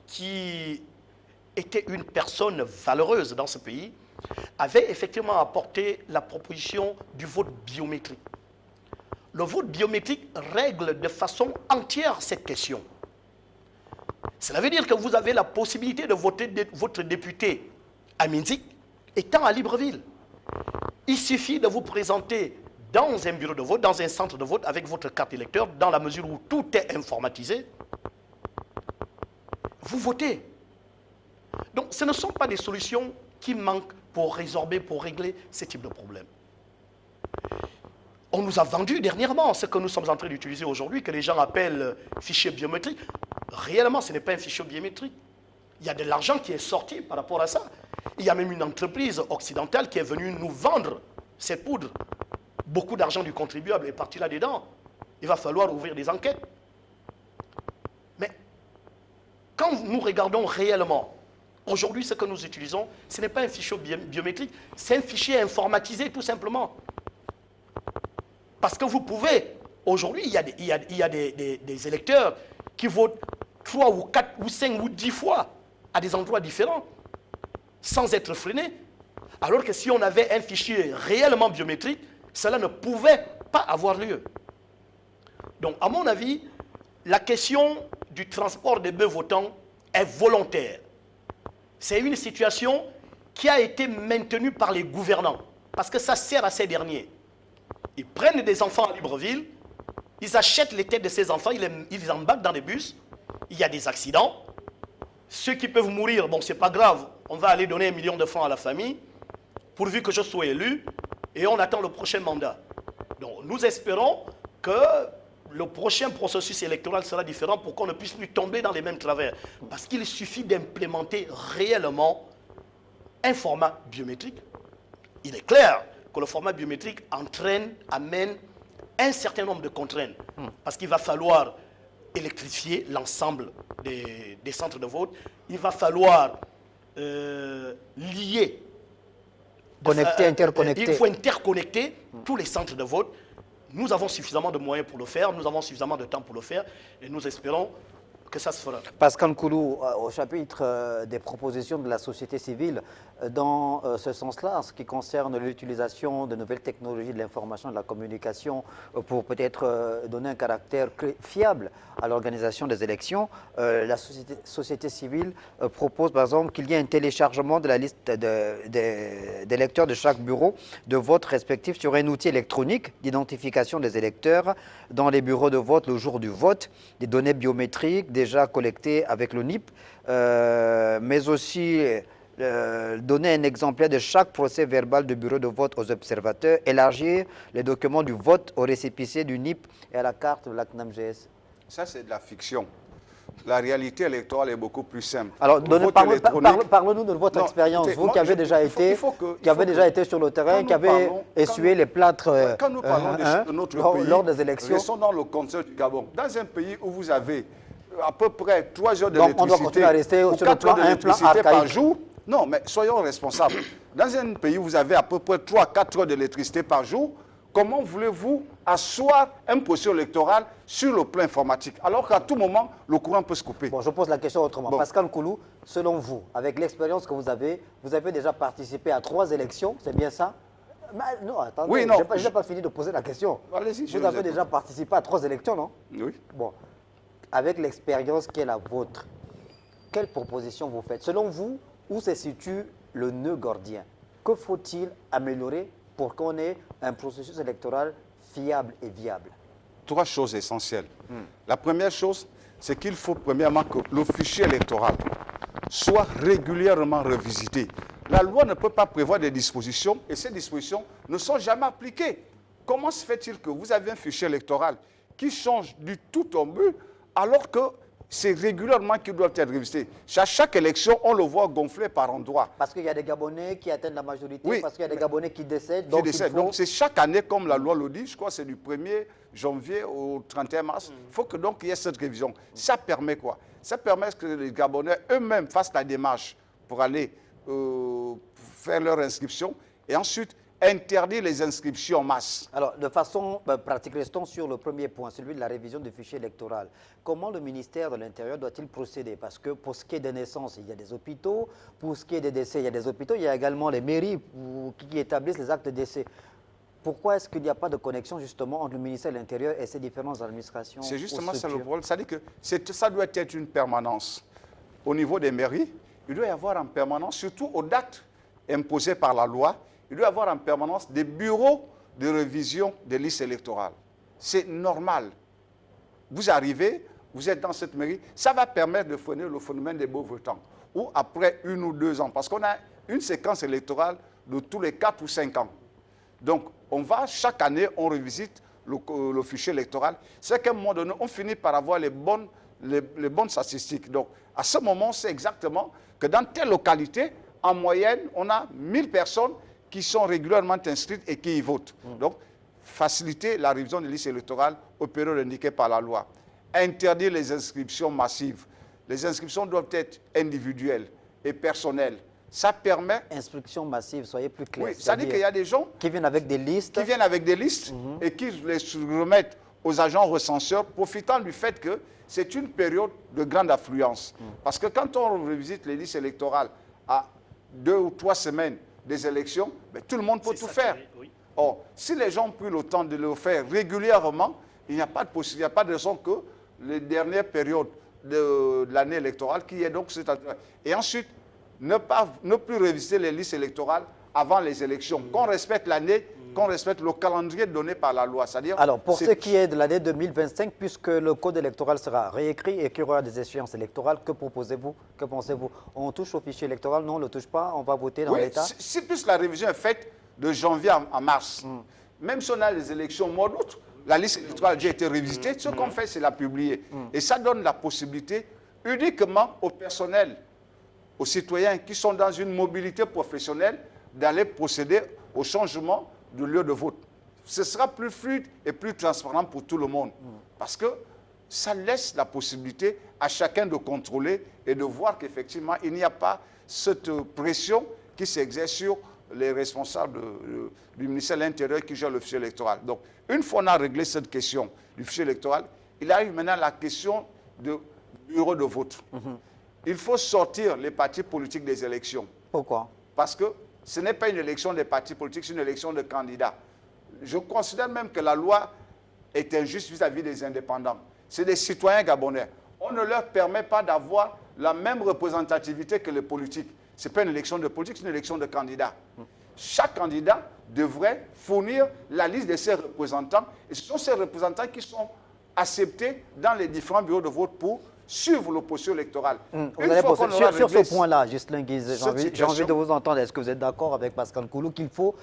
qui était une personne valeureuse dans ce pays, avait effectivement apporté la proposition du vote biométrique. Le vote biométrique règle de façon entière cette question. Cela veut dire que vous avez la possibilité de voter votre député à Minzik étant à Libreville. Il suffit de vous présenter dans un bureau de vote, dans un centre de vote avec votre carte électeur, dans la mesure où tout est informatisé. Vous votez. Donc ce ne sont pas des solutions qui manquent pour résorber, pour régler ce type de problème. On nous a vendu dernièrement ce que nous sommes en train d'utiliser aujourd'hui, que les gens appellent fichier biométrique. Réellement, ce n'est pas un fichier biométrique. Il y a de l'argent qui est sorti par rapport à ça. Il y a même une entreprise occidentale qui est venue nous vendre cette poudre. Beaucoup d'argent du contribuable est parti là-dedans. Il va falloir ouvrir des enquêtes. Mais quand nous regardons réellement, aujourd'hui, ce que nous utilisons, ce n'est pas un fichier biométrique, c'est un fichier informatisé tout simplement. Parce que vous pouvez, aujourd'hui, il y a des électeurs qui votent 3 ou 4 ou 5 ou 10 fois à des endroits différents, sans être freinés. Alors que si on avait un fichier réellement biométrique, cela ne pouvait pas avoir lieu. Donc, à mon avis, la question du transport des bœufs votants est volontaire. C'est une situation qui a été maintenue par les gouvernants, parce que ça sert à ces derniers. Ils prennent des enfants à Libreville, ils achètent les têtes de ces enfants, ils les embarquent dans des bus, il y a des accidents. Ceux qui peuvent mourir, bon, c'est pas grave, on va aller donner 1 million de francs à la famille, pourvu que je sois élu, et on attend le prochain mandat. Donc nous espérons que le prochain processus électoral sera différent pour qu'on ne puisse plus tomber dans les mêmes travers. Parce qu'il suffit d'implémenter réellement un format biométrique. Il est clair que le format biométrique amène un certain nombre de contraintes. Parce qu'il va falloir électrifier l'ensemble des centres de vote. Il va falloir lier. Interconnecter. Il faut interconnecter tous les centres de vote. Nous avons suffisamment de moyens pour le faire, nous avons suffisamment de temps pour le faire, et nous espérons que ça se fera. Pascal Koulou, au chapitre des propositions de la société civile, dans ce sens-là, en ce qui concerne l'utilisation de nouvelles technologies de l'information et de la communication pour peut-être donner un caractère fiable à l'organisation des élections, la société civile propose par exemple qu'il y ait un téléchargement de la liste des électeurs de chaque bureau de vote respectif sur un outil électronique d'identification des électeurs dans les bureaux de vote le jour du vote, des données biométriques déjà collectées avec le NIP, mais aussi donner un exemplaire de chaque procès verbal du bureau de vote aux observateurs, élargir les documents du vote au récépissé du NIP et à la carte de la CNAMGS. Ça, c'est de la fiction. La réalité électorale est beaucoup plus simple. Alors, Le vote parlons-nous de votre Non, expérience, écoutez, vous moi, qui avez il déjà été sur le terrain, quand qui nous avez parlons- essuyé les plâtres Quand nous parlons de notre pays, lors des élections. restons dans le contexte du Gabon. Dans un pays où vous avez à peu près 3 heures Donc, on doit d'électricité continuer à rester ou sur le 4 plan- heures un plan d'électricité par archaïque. jour, non, mais soyons responsables. Dans un pays où vous avez à peu près 3-4 heures d'électricité par jour, comment voulez-vous asseoir un processus électoral sur le plan informatique, alors qu'à tout moment, le courant peut se couper? Bon, je pose la question autrement. Bon. Pascal Koulou, selon vous, avec l'expérience que vous avez déjà participé à 3 élections, c'est bien ça? Non, attendez, Oui, non, je n'ai pas fini de poser la question. Allez-y, je Vous vous avez écoute. déjà participé à 3 élections, non? Oui. Bon, avec l'expérience qui est la vôtre, quelle proposition vous faites? Selon vous, où se situe le nœud gordien? Que faut-il améliorer pour qu'on ait un processus électoral fiable et viable? 3 choses essentielles. La première chose, c'est qu'il faut premièrement que le fichier électoral soit régulièrement revisité. La loi ne peut pas prévoir des dispositions et ces dispositions ne sont jamais appliquées. Comment se fait-il que vous avez un fichier électoral qui change du tout au but alors que c'est régulièrement qu'il doit être révisé? À chaque élection, on le voit gonfler par endroits. Parce qu'il y a des Gabonais qui atteignent la majorité, Oui, parce qu'il y a des Gabonais qui décèdent. Qui Donc, décède. il faut... Donc c'est chaque année, comme la loi le dit, je crois que c'est du 1er janvier au 31 mars. Il faut que donc il y ait cette révision. Ça permet quoi? Ça permet que les Gabonais eux-mêmes fassent la démarche pour aller faire leur inscription et ensuite interdire les inscriptions en masse. Alors, de façon pratique, restons sur le premier point, celui de la révision du fichier électoral. Comment le ministère de l'Intérieur doit-il procéder? Parce que pour ce qui est des naissances, il y a des hôpitaux. Pour ce qui est des décès, il y a des hôpitaux. Il y a également les mairies qui établissent les actes de décès. Pourquoi est-ce qu'il n'y a pas de connexion justement entre le ministère de l'Intérieur et ces différentes administrations? C'est justement ou ça le structures? problème. C'est-à-dire que ça doit être une permanence. Au niveau des mairies, il doit y avoir en permanence, surtout aux dates imposées par la loi, il doit y avoir en permanence des bureaux de révision des listes électorales. C'est normal. Vous arrivez, vous êtes dans cette mairie, ça va permettre de freiner le phénomène des beaux votants. Ou après 1 ou 2 ans, parce qu'on a une séquence électorale de tous les 4 ou 5 ans. Donc, chaque année, on revisite le fichier électoral. C'est qu'à un moment donné, on finit par avoir les bonnes statistiques. Donc, à ce moment, c'est exactement que dans telle localité, en moyenne, on a 1000 personnes qui sont régulièrement inscrites et qui y votent. Donc, faciliter la révision des listes électorales aux périodes indiquées par la loi. Interdire les inscriptions massives. Les inscriptions doivent être individuelles et personnelles. Ça permet... Inscription massive, soyez plus clair. Oui, ça dit qu'il y a des gens qui viennent avec des listes. Qui viennent avec des listes et qui les remettent aux agents recenseurs, profitant du fait que c'est une période de grande affluence. Parce que quand on revisite les listes électorales à 2 ou 3 semaines des élections, ben, tout le monde peut tout faire. Oui. Or, si les gens ont pris le temps de le faire régulièrement, il n'y a pas de possibilité, il n'y a pas de raison que les dernières périodes de l'année électorale, qui est donc cette... Et ensuite, ne plus réviser les listes électorales avant les élections. Qu'on respecte l'année, qu'on respecte le calendrier donné par la loi. C'est-à-dire, alors, pour ce qui est de l'année 2025, puisque le code électoral sera réécrit et qu'il y aura des échéances électorales, que proposez-vous? Que pensez-vous? On touche au fichier électoral? Non, on ne le touche pas? On va voter dans oui, l'État? si plus la révision est faite de janvier à mars, même si on a les élections au mois d'août, la liste électorale a déjà été révisitée, ce qu'on fait, c'est la publier. Et ça donne la possibilité uniquement au personnel, aux citoyens qui sont dans une mobilité professionnelle, d'aller procéder au changement de lieu de vote. Ce sera plus fluide et plus transparent pour tout le monde. Parce que ça laisse la possibilité à chacun de contrôler et de voir qu'effectivement, il n'y a pas cette pression qui s'exerce sur les responsables du ministère de l'Intérieur qui gèrent le fichier électoral. Donc, une fois qu'on a réglé cette question du fichier électoral, il arrive maintenant la question du bureau de vote. Il faut sortir les partis politiques des élections. Pourquoi? Parce que ce n'est pas une élection des partis politiques, c'est une élection de candidats. Je considère même que la loi est injuste vis-à-vis des indépendants. C'est des citoyens gabonais. On ne leur permet pas d'avoir la même représentativité que les politiques. Ce n'est pas une élection de politique, c'est une élection de candidats. Chaque candidat devrait fournir la liste de ses représentants. Et ce sont ces représentants qui sont acceptés dans les différents bureaux de vote pour suivre le processus électoral. Vous allez bosser sur ce point-là, Ghislain Guizé, j'ai envie de vous entendre. Est-ce que vous êtes d'accord avec Pascal Coulou qu'il faut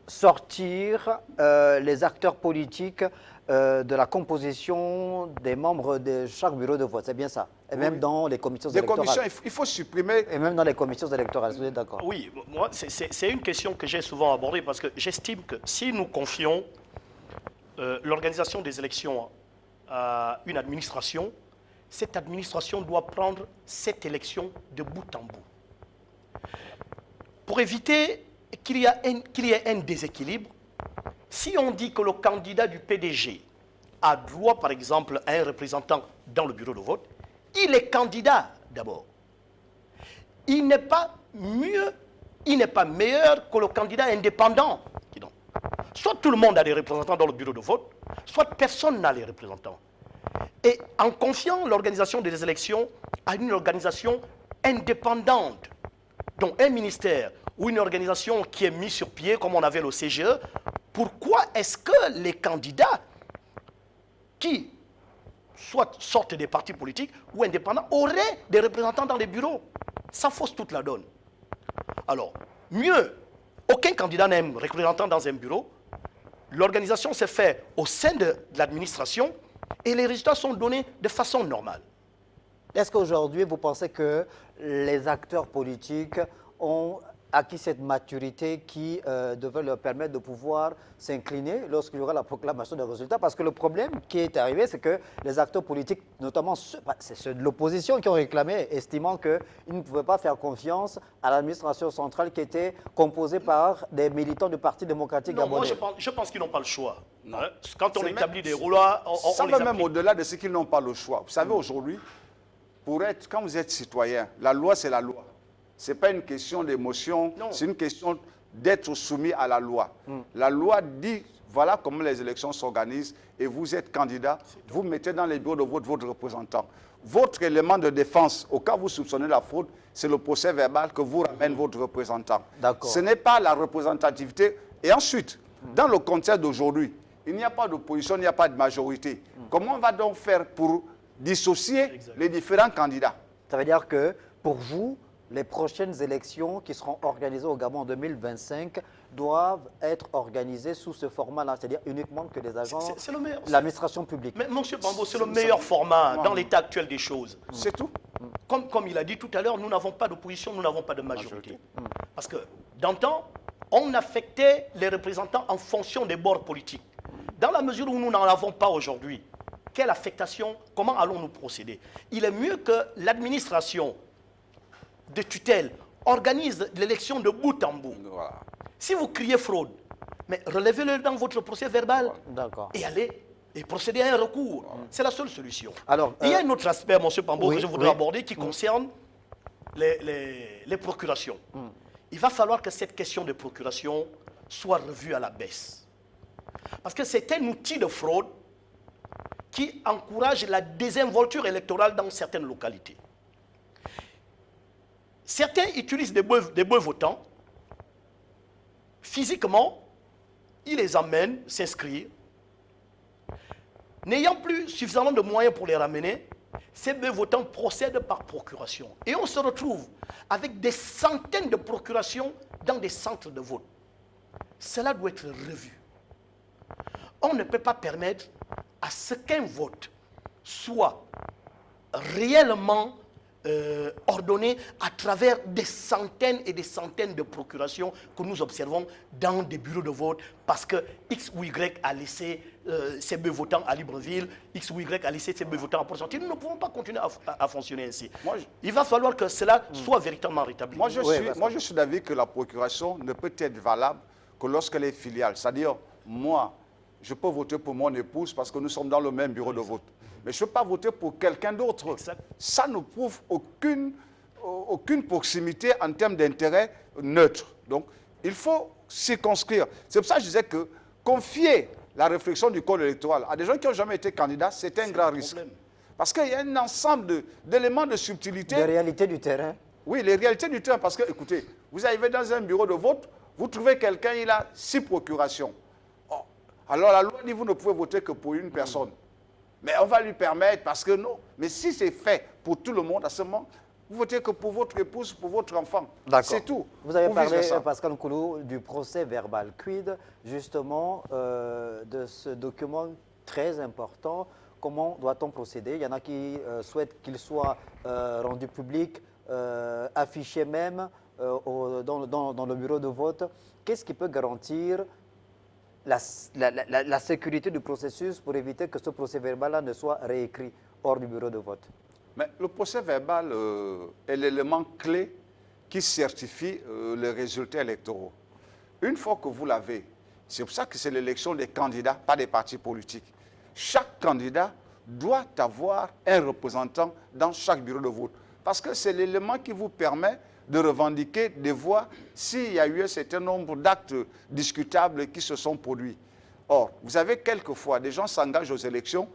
sortir les acteurs politiques de la composition des membres de chaque bureau de vote? C'est bien ça? Et même dans les commissions électorales. Il faut supprimer. Et même dans les commissions électorales, vous êtes d'accord? Oui, moi, c'est une question que j'ai souvent abordée parce que j'estime que si nous confions l'organisation des élections à une administration, cette administration doit prendre cette élection de bout en bout. Pour éviter qu'il y ait un déséquilibre, si on dit que le candidat du PDG a droit, par exemple, à un représentant dans le bureau de vote, il est candidat d'abord. Il n'est pas mieux, il n'est pas meilleur que le candidat indépendant. Soit tout le monde a des représentants dans le bureau de vote, soit personne n'a les représentants. Et en confiant l'organisation des élections à une organisation indépendante, donc un ministère ou une organisation qui est mise sur pied, comme on avait le CGE, pourquoi est-ce que les candidats qui soit sortent des partis politiques ou indépendants auraient des représentants dans les bureaux? Ça fausse toute la donne. Alors, mieux, aucun candidat n'a un représentant dans un bureau. L'organisation s'est faite au sein de l'administration et les résultats sont donnés de façon normale. Est-ce qu'aujourd'hui, vous pensez que les acteurs politiques ont acquis cette maturité qui devrait leur permettre de pouvoir s'incliner lorsqu'il y aura la proclamation des résultats? Parce que le problème qui est arrivé, c'est que les acteurs politiques, notamment ceux de l'opposition qui ont réclamé, estimant qu'ils ne pouvaient pas faire confiance à l'administration centrale qui était composée par des militants du Parti démocratique gabonais. Moi, je pense qu'ils n'ont pas le choix. Hein? Quand on établit des lois, ça on va les même au-delà de ce qu'ils n'ont pas le choix. Vous savez, aujourd'hui, quand vous êtes citoyen, la loi, c'est la loi. Ce n'est pas une question d'émotion, c'est une question d'être soumis à la loi. La loi dit, voilà comment les élections s'organisent et vous êtes candidat, vous mettez dans les bureaux de vote votre représentant. Votre élément de défense, au cas où vous soupçonnez la fraude, c'est le procès verbal que vous ramène votre représentant. Ce n'est pas la représentativité. Et ensuite, dans le contexte d'aujourd'hui, il n'y a pas d'opposition, il n'y a pas de majorité. Comment on va donc faire pour dissocier les différents candidats? Ça veut dire que, pour vous, les prochaines élections qui seront organisées au Gabon en 2025 doivent être organisées sous ce format-là, c'est-à-dire uniquement que les agents de l'administration publique. Mais M. Bambo, c'est le meilleur format dans l'état actuel des choses. C'est tout. Comme il a dit tout à l'heure, nous n'avons pas d'opposition, nous n'avons pas de majorité. Parce que, d'antan, on affectait les représentants en fonction des bords politiques. Dans la mesure où nous n'en avons pas aujourd'hui, quelle affectation, comment allons-nous procéder? Il est mieux que l'administration de tutelle organise l'élection de bout en bout. Voilà. Si vous criez fraude, mais relevez-le dans votre procès verbal et allez et procéder à un recours. C'est la seule solution. Alors, il y a un autre aspect, M. Pambo, que je voudrais aborder qui concerne les procurations. Il va falloir que cette question de procuration soit revue à la baisse. Parce que c'est un outil de fraude qui encourage la désinvolture électorale dans certaines localités. Certains utilisent des bœufs votants. Physiquement, ils les amènent s'inscrire. N'ayant plus suffisamment de moyens pour les ramener, ces bœufs votants procèdent par procuration. Et on se retrouve avec des centaines de procurations dans des centres de vote. Cela doit être revu. On ne peut pas permettre à ce qu'un vote soit réellement ordonné à travers des centaines et des centaines de procurations que nous observons dans des bureaux de vote parce que X ou Y a laissé ses bœufs votants à Libreville, X ou Y a laissé ses bœufs votants à Port-Gentil. Nous ne pouvons pas continuer à fonctionner ainsi. Il va falloir que cela soit véritablement rétabli. Moi, je suis d'avis que la procuration ne peut être valable que lorsqu'elle est filiale. C'est-à-dire, moi, je peux voter pour mon épouse parce que nous sommes dans le même bureau de vote. Mais je ne peux pas voter pour quelqu'un d'autre. Ça ne prouve aucune proximité en termes d'intérêt neutre. Donc, il faut circonscrire. C'est pour ça que je disais que confier la réflexion du code électoral à des gens qui n'ont jamais été candidats, c'est un grand risque. Parce qu'il y a un ensemble d'éléments de subtilité. Les réalités du terrain. Oui, les réalités du terrain. Parce que, écoutez, vous arrivez dans un bureau de vote, vous trouvez quelqu'un, il a 6 procurations. Oh, alors la loi dit que vous ne pouvez voter que pour une personne. Mais on va lui permettre parce que non. Mais si c'est fait pour tout le monde, à ce moment, vous votez que pour votre épouse, pour votre enfant. D'accord. C'est tout. Vous avez Ou parlé, vice-versa. Pascal Nkoulou, du procès verbal. Quid, justement, de ce document très important? Comment doit-on procéder? Il y en a qui souhaitent qu'il soit rendu public, affiché même dans le bureau de vote. Qu'est-ce qui peut garantir la sécurité du processus pour éviter que ce procès verbal-là ne soit réécrit hors du bureau de vote? Mais le procès verbal est l'élément clé qui certifie les résultats électoraux. Une fois que vous l'avez, c'est pour ça que c'est l'élection des candidats, pas des partis politiques. Chaque candidat doit avoir un représentant dans chaque bureau de vote. Parce que c'est l'élément qui vous permet de revendiquer, de voir s'il y a eu un certain nombre d'actes discutables qui se sont produits. Or, vous avez quelquefois des gens s'engagent aux élections,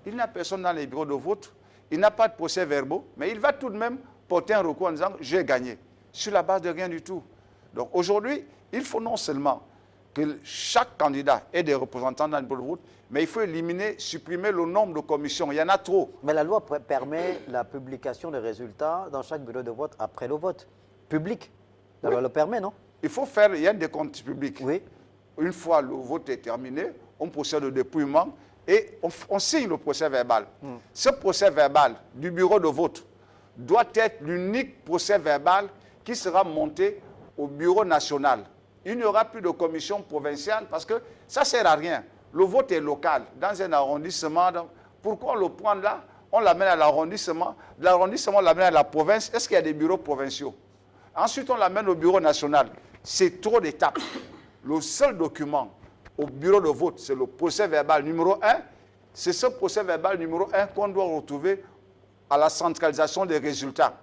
il n'y a personne dans les bureaux de vote, il n'a pas de procès verbaux, mais il va tout de même porter un recours en disant « j'ai gagné », sur la base de rien du tout. Donc aujourd'hui, il faut non seulement que chaque candidat ait des représentants dans le bureau de vote, mais il faut éliminer, supprimer le nombre de commissions. Il y en a trop. Mais la loi permet la publication des résultats dans chaque bureau de vote après le vote. Public. La loi le permet, non? Il faut faire, il y a des comptes publics. Oui. Une fois le vote est terminé, on procède au dépouillement et on signe le procès verbal. Ce procès verbal du bureau de vote doit être l'unique procès verbal qui sera monté au bureau national. Il n'y aura plus de commission provinciale parce que ça ne sert à rien. Le vote est local, dans un arrondissement. Pourquoi on le prend là? On l'amène à l'arrondissement. De l'arrondissement, on l'amène à la province. Est-ce qu'il y a des bureaux provinciaux? Ensuite, on l'amène au bureau national. C'est trop d'étapes. Le seul document au bureau de vote, c'est le procès verbal numéro 1. C'est ce procès verbal numéro 1 qu'on doit retrouver à la centralisation des résultats.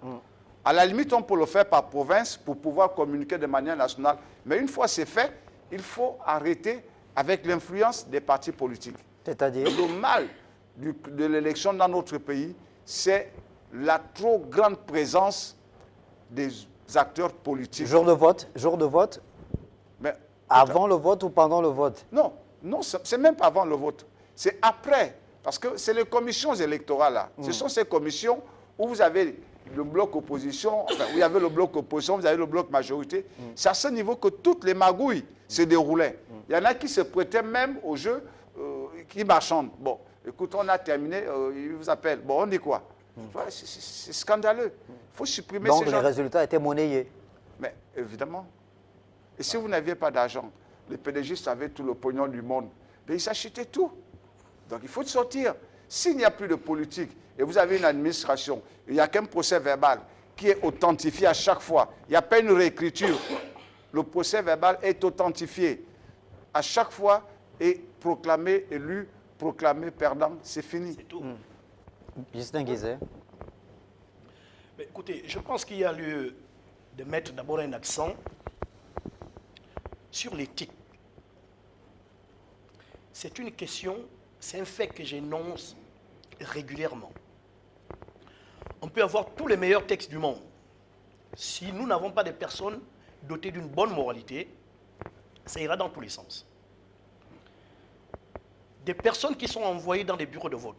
À la limite, on peut le faire par province pour pouvoir communiquer de manière nationale. Mais une fois c'est fait, il faut arrêter avec l'influence des partis politiques. C'est-à-dire? Le mal de l'élection dans notre pays, c'est la trop grande présence des acteurs politiques. Jour de vote, Mais, avant le vote ou pendant le vote? non, c'est même pas avant le vote. C'est après. Parce que c'est les commissions électorales là. Ce sont ces commissions où vous avez le bloc opposition, enfin, où il y avait le bloc opposition, vous avez le bloc majorité. C'est à ce niveau que toutes les magouilles se déroulaient. Il y en a qui se prêtaient même au jeu, qui marchandent. Bon, écoute, on a terminé, ils vous appellent. Bon, on dit quoi? Voilà, c'est scandaleux. Il faut supprimer Donc ces les gens. résultats étaient monnayés. Mais évidemment. Et si vous n'aviez pas d'argent, les PDGistes avaient tout le pognon du monde, mais ils s'achetaient tout. Donc il faut sortir. S'il n'y a plus de politique et vous avez une administration, il n'y a qu'un procès verbal qui est authentifié à chaque fois, il n'y a pas une réécriture. Le procès verbal est authentifié à chaque fois et proclamé élu, proclamé perdant, c'est fini. C'est tout. Justin Guizet. Mais écoutez, je pense qu'il y a lieu de mettre d'abord un accent sur l'éthique. C'est une question, c'est un fait que j'énonce régulièrement. On peut avoir tous les meilleurs textes du monde. Si nous n'avons pas des personnes dotées d'une bonne moralité, ça ira dans tous les sens. Des personnes qui sont envoyées dans des bureaux de vote.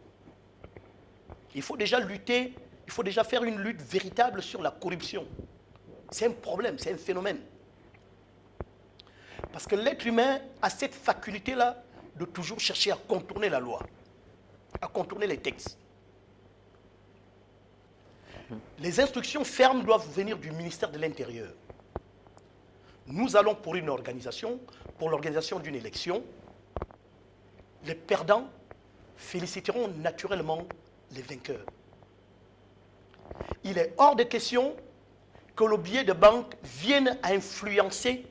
Il faut déjà lutter, il faut déjà faire une lutte véritable sur la corruption. C'est un problème, c'est un phénomène. Parce que l'être humain a cette faculté-là de toujours chercher à contourner la loi, à contourner les textes. Les instructions fermes doivent venir du ministère de l'Intérieur. Nous allons pour une organisation, pour l'organisation d'une élection. Les perdants féliciteront naturellement les vainqueurs. Il est hors de question que le billet de banque vienne à influencer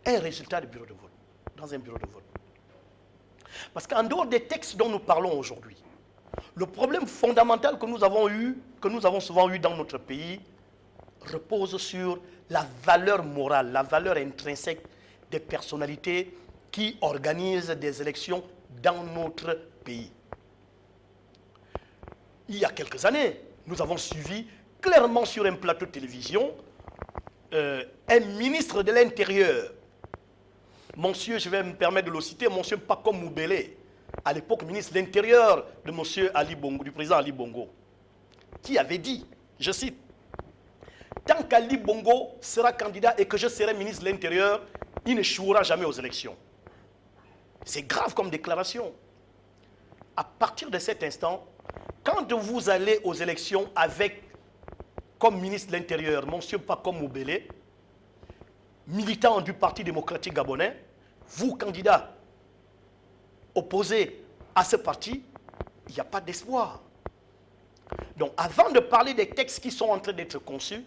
un résultat de bureau de vote, dans un bureau de vote. Parce qu'en dehors des textes dont nous parlons aujourd'hui, le problème fondamental que nous avons souvent eu dans notre pays, repose sur la valeur morale, la valeur intrinsèque des personnalités qui organisent des élections dans notre pays. Il y a quelques années, nous avons suivi clairement sur un plateau de télévision un ministre de l'Intérieur, monsieur, je vais me permettre de le citer, monsieur Paco Moubele, à l'époque ministre de l'Intérieur de monsieur Ali Bongo, du président Ali Bongo, qui avait dit, je cite, « Tant qu'Ali Bongo sera candidat et que je serai ministre de l'Intérieur, il n'échouera jamais aux élections. » C'est grave comme déclaration. À partir de cet instant, quand vous allez aux élections avec, comme ministre de l'Intérieur, M. Pakom Moubele, militant du Parti démocratique gabonais, vous, candidat opposé à ce parti, il n'y a pas d'espoir. Donc, avant de parler des textes qui sont en train d'être conçus,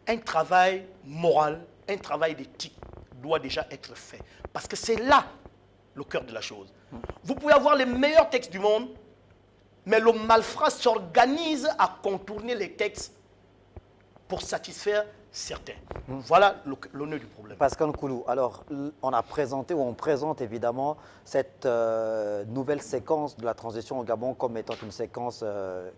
un travail moral, un travail d'éthique doit déjà être fait. Parce que c'est là le cœur de la chose. Vous pouvez avoir les meilleurs textes du monde, mais le malfrat s'organise à contourner les textes pour satisfaire certains. Voilà le nœud du problème. Pascal Nkoulou, alors on a présenté ou on présente évidemment cette nouvelle séquence de la transition au Gabon comme étant une séquence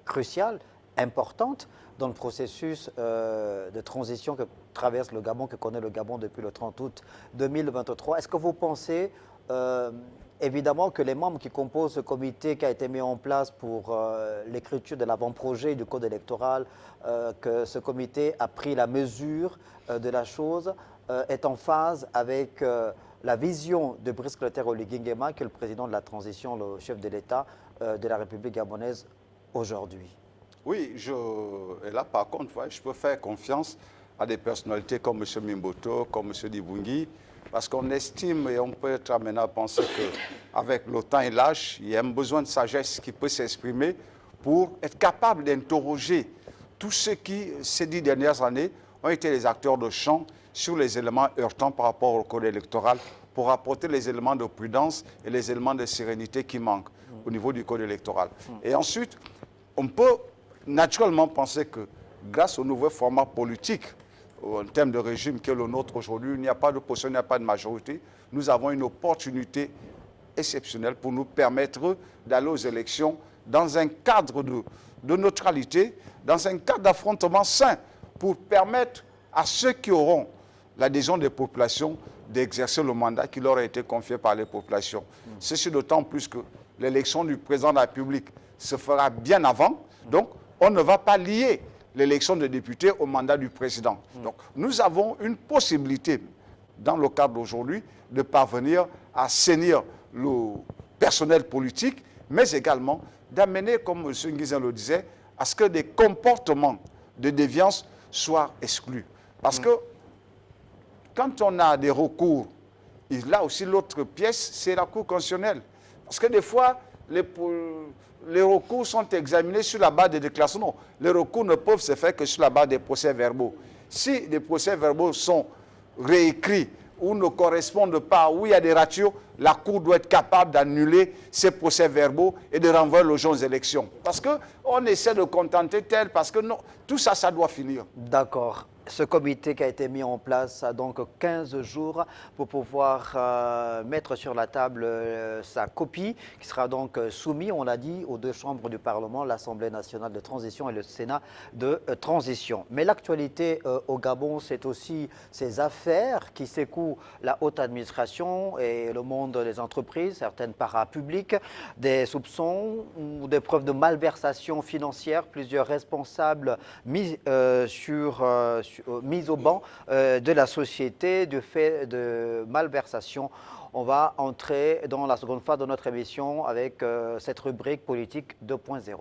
cruciale, importante dans le processus de transition que traverse le Gabon, que connaît le Gabon depuis le 30 août 2023. Est-ce que vous pensez évidemment que les membres qui composent ce comité qui a été mis en place pour l'écriture de l'avant-projet du code électoral, que ce comité a pris la mesure de la chose, est en phase avec la vision de Brice Clotaire Oligui Nguema, qui est le président de la transition, le chef de l'État de la République gabonaise aujourd'hui? Oui, et là par contre, je peux faire confiance à des personnalités comme M. Mimboto, comme M. Dibungi, parce qu'on estime et on peut être amené à penser qu'avec le temps et l'âge, il y a un besoin de sagesse qui peut s'exprimer pour être capable d'interroger tous ceux qui, ces 10 dernières années, ont été les acteurs de champ sur les éléments heurtants par rapport au code électoral pour apporter les éléments de prudence et les éléments de sérénité qui manquent au niveau du code électoral. Et ensuite, on peut naturellement penser que grâce au nouveau format politique, en termes de régime qui est le nôtre aujourd'hui, il n'y a pas d'opposition, il n'y a pas de majorité. Nous avons une opportunité exceptionnelle pour nous permettre d'aller aux élections dans un cadre de neutralité, dans un cadre d'affrontement sain, pour permettre à ceux qui auront l'adhésion des populations d'exercer le mandat qui leur a été confié par les populations. Ceci d'autant plus que l'élection du président de la République se fera bien avant, donc on ne va pas lier l'élection de députés au mandat du président. Donc, nous avons une possibilité, dans le cadre d'aujourd'hui, de parvenir à assainir le personnel politique, mais également d'amener, comme M. Nguizin le disait, à ce que des comportements de déviance soient exclus. Parce que quand on a des recours, et là aussi l'autre pièce, c'est la Cour constitutionnelle. Parce que des fois, les recours sont examinés sur la base des déclarations. Non, les recours ne peuvent se faire que sur la base des procès-verbaux. Si les procès-verbaux sont réécrits ou ne correspondent pas, ou il y a des ratios, la Cour doit être capable d'annuler ces procès-verbaux et de renvoyer les gens aux élections. Parce qu'on essaie de contenter tel, parce que non, tout ça, ça doit finir. D'accord. Ce comité qui a été mis en place a donc 15 jours pour pouvoir mettre sur la table sa copie, qui sera donc soumise, on l'a dit, aux deux chambres du Parlement, l'Assemblée nationale de transition et le Sénat de transition. Mais l'actualité au Gabon, c'est aussi ces affaires qui secouent la haute administration et le monde des entreprises, certaines parapubliques, des soupçons ou des preuves de malversation financière, plusieurs responsables mis mise au banc de la société du fait de malversation. On va entrer dans la seconde phase de notre émission avec cette rubrique politique 2.0.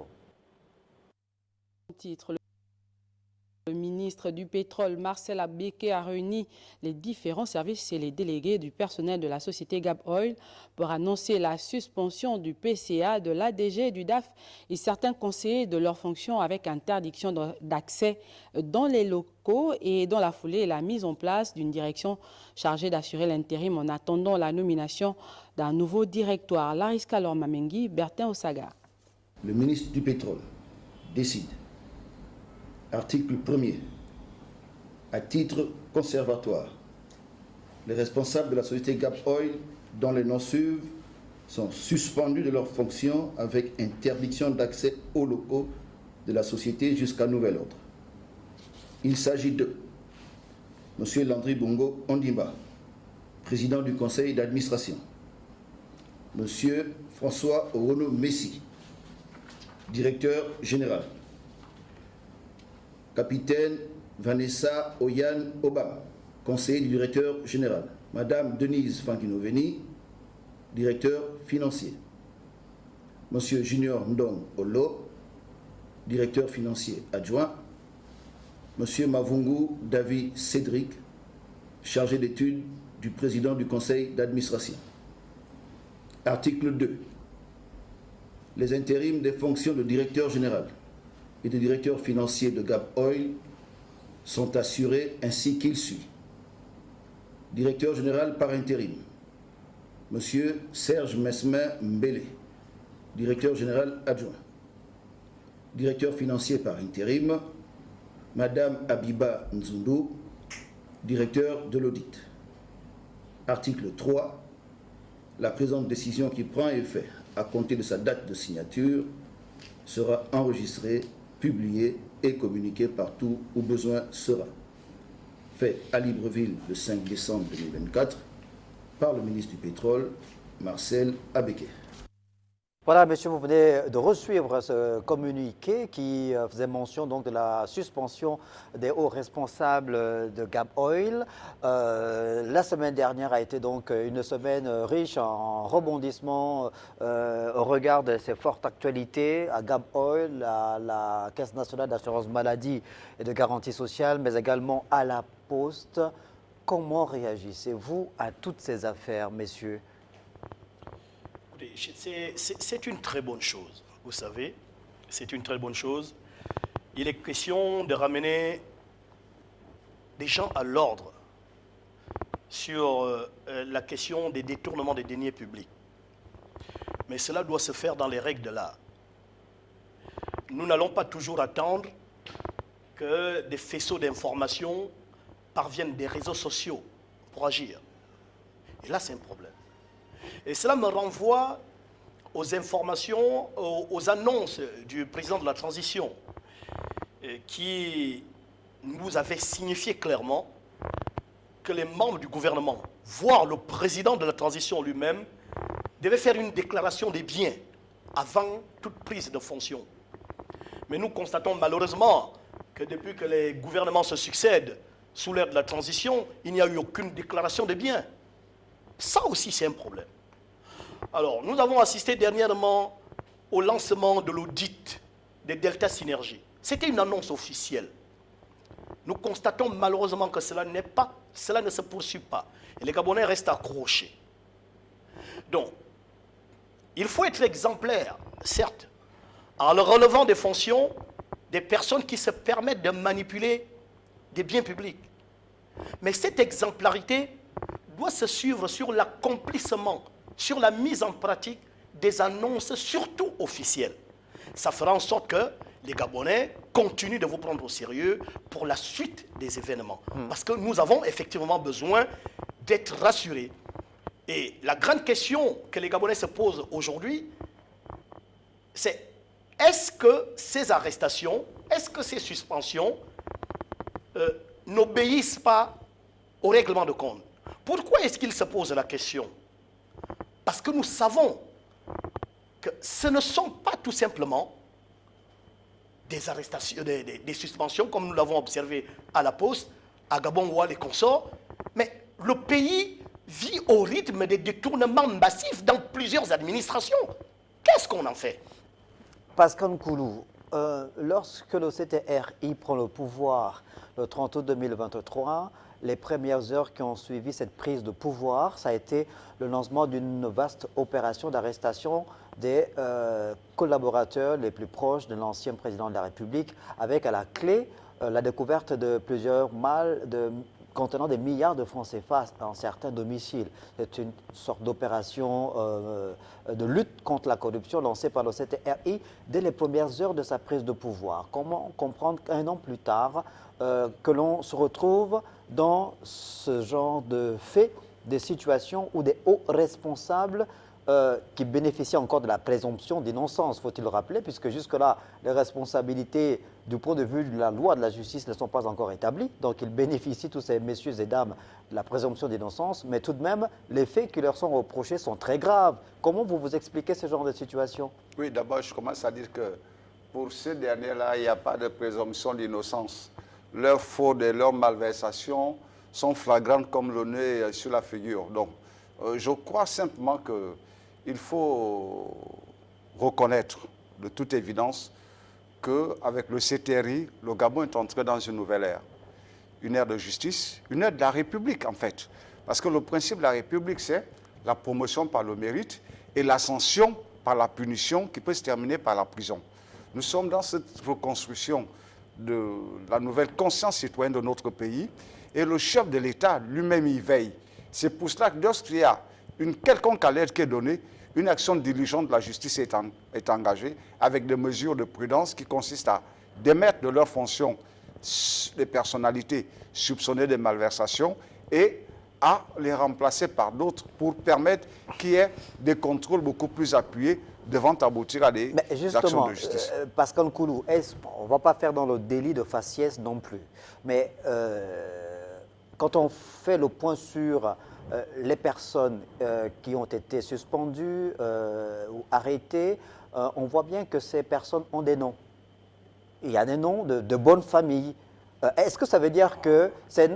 Le ministre du Pétrole, Marcel Abeke, a réuni les différents services et les délégués du personnel de la société Gab Oil pour annoncer la suspension du PCA, de l'ADG, du DAF et certains conseillers de leurs fonctions avec interdiction d'accès dans les locaux et dans la foulée la mise en place d'une direction chargée d'assurer l'intérim en attendant la nomination d'un nouveau directoire. Lariska Lormamengi, Bertin Osaga. Le ministre du Pétrole décide. Article 1er. À titre conservatoire, les responsables de la société Gab Oil, dont les noms suivent, sont suspendus de leurs fonctions avec interdiction d'accès aux locaux de la société jusqu'à nouvel ordre. Il s'agit de M. Landry Bongo Ondimba, président du conseil d'administration, M. François Renaud Messi, directeur général, Capitaine Vanessa Oyan Obama, conseiller du directeur général. Madame Denise Fankinoveni, directeur financier. Monsieur Junior Ndong Olo, directeur financier adjoint. Monsieur Mavungu David Cédric, chargé d'études du président du conseil d'administration. Article 2. Les intérims des fonctions de directeur général et de directeur financier de Gap Oil sont assurés ainsi qu'il suit. Directeur général par intérim, Monsieur Serge Mesmer Mbele, directeur général adjoint. Directeur financier par intérim, Madame Abiba Nzundu, directeur de l'audit. Article 3. La présente décision qui prend effet à compter de sa date de signature sera enregistrée, publiée et communiquée partout où besoin sera. Fait à Libreville le 5 décembre 2024 par le ministre du Pétrole, Marcel Abeke. Voilà, monsieur, vous venez de resuivre ce communiqué qui faisait mention donc de la suspension des hauts responsables de Gap Oil. La semaine dernière a été donc une semaine riche en rebondissements au regard de ces fortes actualités à Gap Oil, à la Caisse nationale d'assurance maladie et de garantie sociale, mais également à la Poste. Comment réagissez-vous à toutes ces affaires, messieurs ? C'est une très bonne chose, vous savez, c'est une très bonne chose. Il est question de ramener des gens à l'ordre sur la question des détournements des deniers publics. Mais cela doit se faire dans les règles de l'art. Nous n'allons pas toujours attendre que des faisceaux d'informations parviennent des réseaux sociaux pour agir. Et là, c'est un problème. Et cela me renvoie aux informations, aux annonces du président de la transition qui nous avait signifié clairement que les membres du gouvernement, voire le président de la transition lui-même, devaient faire une déclaration des biens avant toute prise de fonction. Mais nous constatons malheureusement que depuis que les gouvernements se succèdent sous l'ère de la transition, il n'y a eu aucune déclaration des biens. Ça aussi, c'est un problème. Alors, nous avons assisté dernièrement au lancement de l'audit des Delta Synergie. C'était une annonce officielle. Nous constatons malheureusement que cela ne se poursuit pas. Et les Gabonais restent accrochés. Donc, il faut être exemplaire, certes, en le relevant des fonctions des personnes qui se permettent de manipuler des biens publics. Mais cette exemplarité doit se suivre sur l'accomplissement, sur la mise en pratique des annonces, surtout officielles. Ça fera en sorte que les Gabonais continuent de vous prendre au sérieux pour la suite des événements. Parce que nous avons effectivement besoin d'être rassurés. Et la grande question que les Gabonais se posent aujourd'hui, c'est est-ce que ces arrestations, est-ce que ces suspensions n'obéissent pas au règlement de compte? Pourquoi est-ce qu'ils se posent la question? Parce que nous savons que ce ne sont pas tout simplement des arrestations, des suspensions, comme nous l'avons observé à la Poste, à Gabon ou à les consorts, mais le pays vit au rythme des détournements massifs dans plusieurs administrations. Qu'est-ce qu'on en fait? Pascal Nkoulou, lorsque le CTRI prend le pouvoir le 30 août 2023, les premières heures qui ont suivi cette prise de pouvoir, ça a été le lancement d'une vaste opération d'arrestation des collaborateurs les plus proches de l'ancien président de la République, avec à la clé la découverte de plusieurs malles contenant des milliards de francs CFA dans certains domiciles. C'est une sorte d'opération de lutte contre la corruption lancée par le CTRI dès les premières heures de sa prise de pouvoir. Comment comprendre qu'un an plus tard, que l'on se retrouve dans ce genre de faits, des situations où des hauts responsables qui bénéficient encore de la présomption d'innocence, faut-il le rappeler, puisque jusque-là, les responsabilités du point de vue de la loi de la justice ne sont pas encore établies. Donc ils bénéficient, tous ces messieurs et dames, de la présomption d'innocence, mais tout de même, les faits qui leur sont reprochés sont très graves. Comment vous expliquez ce genre de situation? Oui, d'abord, je commence à dire que pour ces derniers-là, il n'y a pas de présomption d'innocence. Leurs fautes et leurs malversations sont flagrantes comme le nez sur la figure. Donc, je crois simplement qu'il faut reconnaître de toute évidence qu'avec le CTRI, le Gabon est entré dans une nouvelle ère. Une ère de justice, une ère de la République en fait. Parce que le principe de la République, c'est la promotion par le mérite et l'ascension par la punition qui peut se terminer par la prison. Nous sommes dans cette reconstruction de la nouvelle conscience citoyenne de notre pays et le chef de l'État lui-même y veille. C'est pour cela que lorsqu'il y a une quelconque alerte qui est donnée, une action diligente de la justice est engagée avec des mesures de prudence qui consistent à démettre de leurs fonctions les personnalités soupçonnées de malversations et à les remplacer par d'autres pour permettre qu'il y ait des contrôles beaucoup plus appuyés devant aboutir à des actions de justice. Pascal Nkoulou, on ne va pas faire dans le délit de faciès non plus, mais quand on fait le point sur les personnes qui ont été suspendues ou arrêtées, on voit bien que ces personnes ont des noms. Il y a des noms de bonnes familles. Est-ce que ça veut dire que c'est...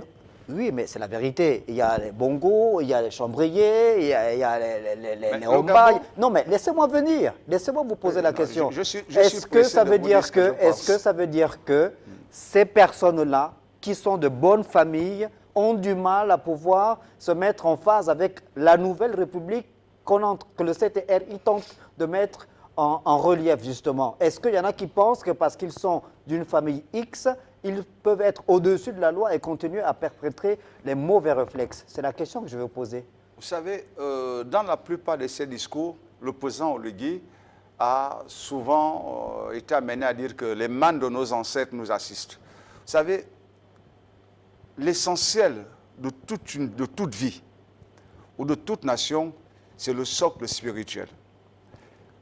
Oui, mais c'est la vérité. Il y a les Bongo, il y a les Chambriers, il y a les Omba. Non, mais laissez-moi venir. Laissez-moi vous poser la question. Est-ce que ça veut dire que ces personnes-là, qui sont de bonnes familles, ont du mal à pouvoir se mettre en phase avec la nouvelle République que le CTRI tente de mettre en relief, justement? Est-ce qu'il y en a qui pensent que parce qu'ils sont d'une famille X, ils peuvent être au-dessus de la loi et continuer à perpétrer les mauvais réflexes? C'est la question que je vais vous poser. Vous savez, dans la plupart de ces discours, le président Oligui a souvent été amené à dire que les mânes de nos ancêtres nous assistent. Vous savez, l'essentiel de toute vie ou de toute nation, c'est le socle spirituel.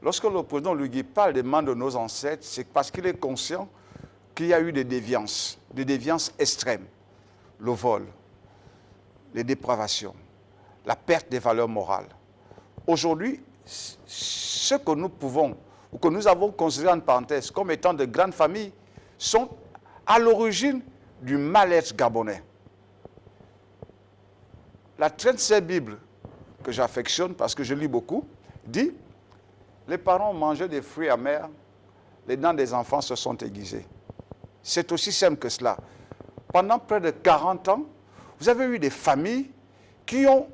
Lorsque le président Oligui parle des mânes de nos ancêtres, c'est parce qu'il est conscient qu'il y a eu des déviances extrêmes, le vol, les dépravations, la perte des valeurs morales. Aujourd'hui, ce que nous pouvons, ou que nous avons considéré en parenthèse comme étant de grandes familles, sont à l'origine du mal-être gabonais. La 37e Bible, que j'affectionne parce que je lis beaucoup, dit « Les parents mangeaient des fruits amers, les dents des enfants se sont aiguisées. » C'est aussi simple que cela. Pendant près de 40 ans, vous avez eu des familles qui ont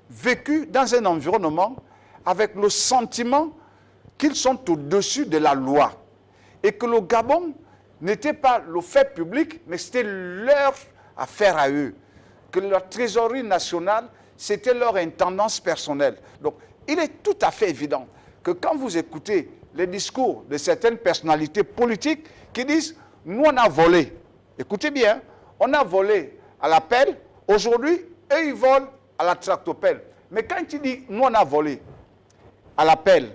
vécu dans un environnement avec le sentiment qu'ils sont au-dessus de la loi et que le Gabon n'était pas le fait public, mais c'était leur affaire à eux, que la trésorerie nationale, c'était leur intendance personnelle. Donc, il est tout à fait évident que quand vous écoutez les discours de certaines personnalités politiques qui disent « nous, on a volé », écoutez bien, on a volé à la pelle, aujourd'hui, eux, ils volent à la tractopelle. Mais quand il dit « nous, on a volé à la pelle »,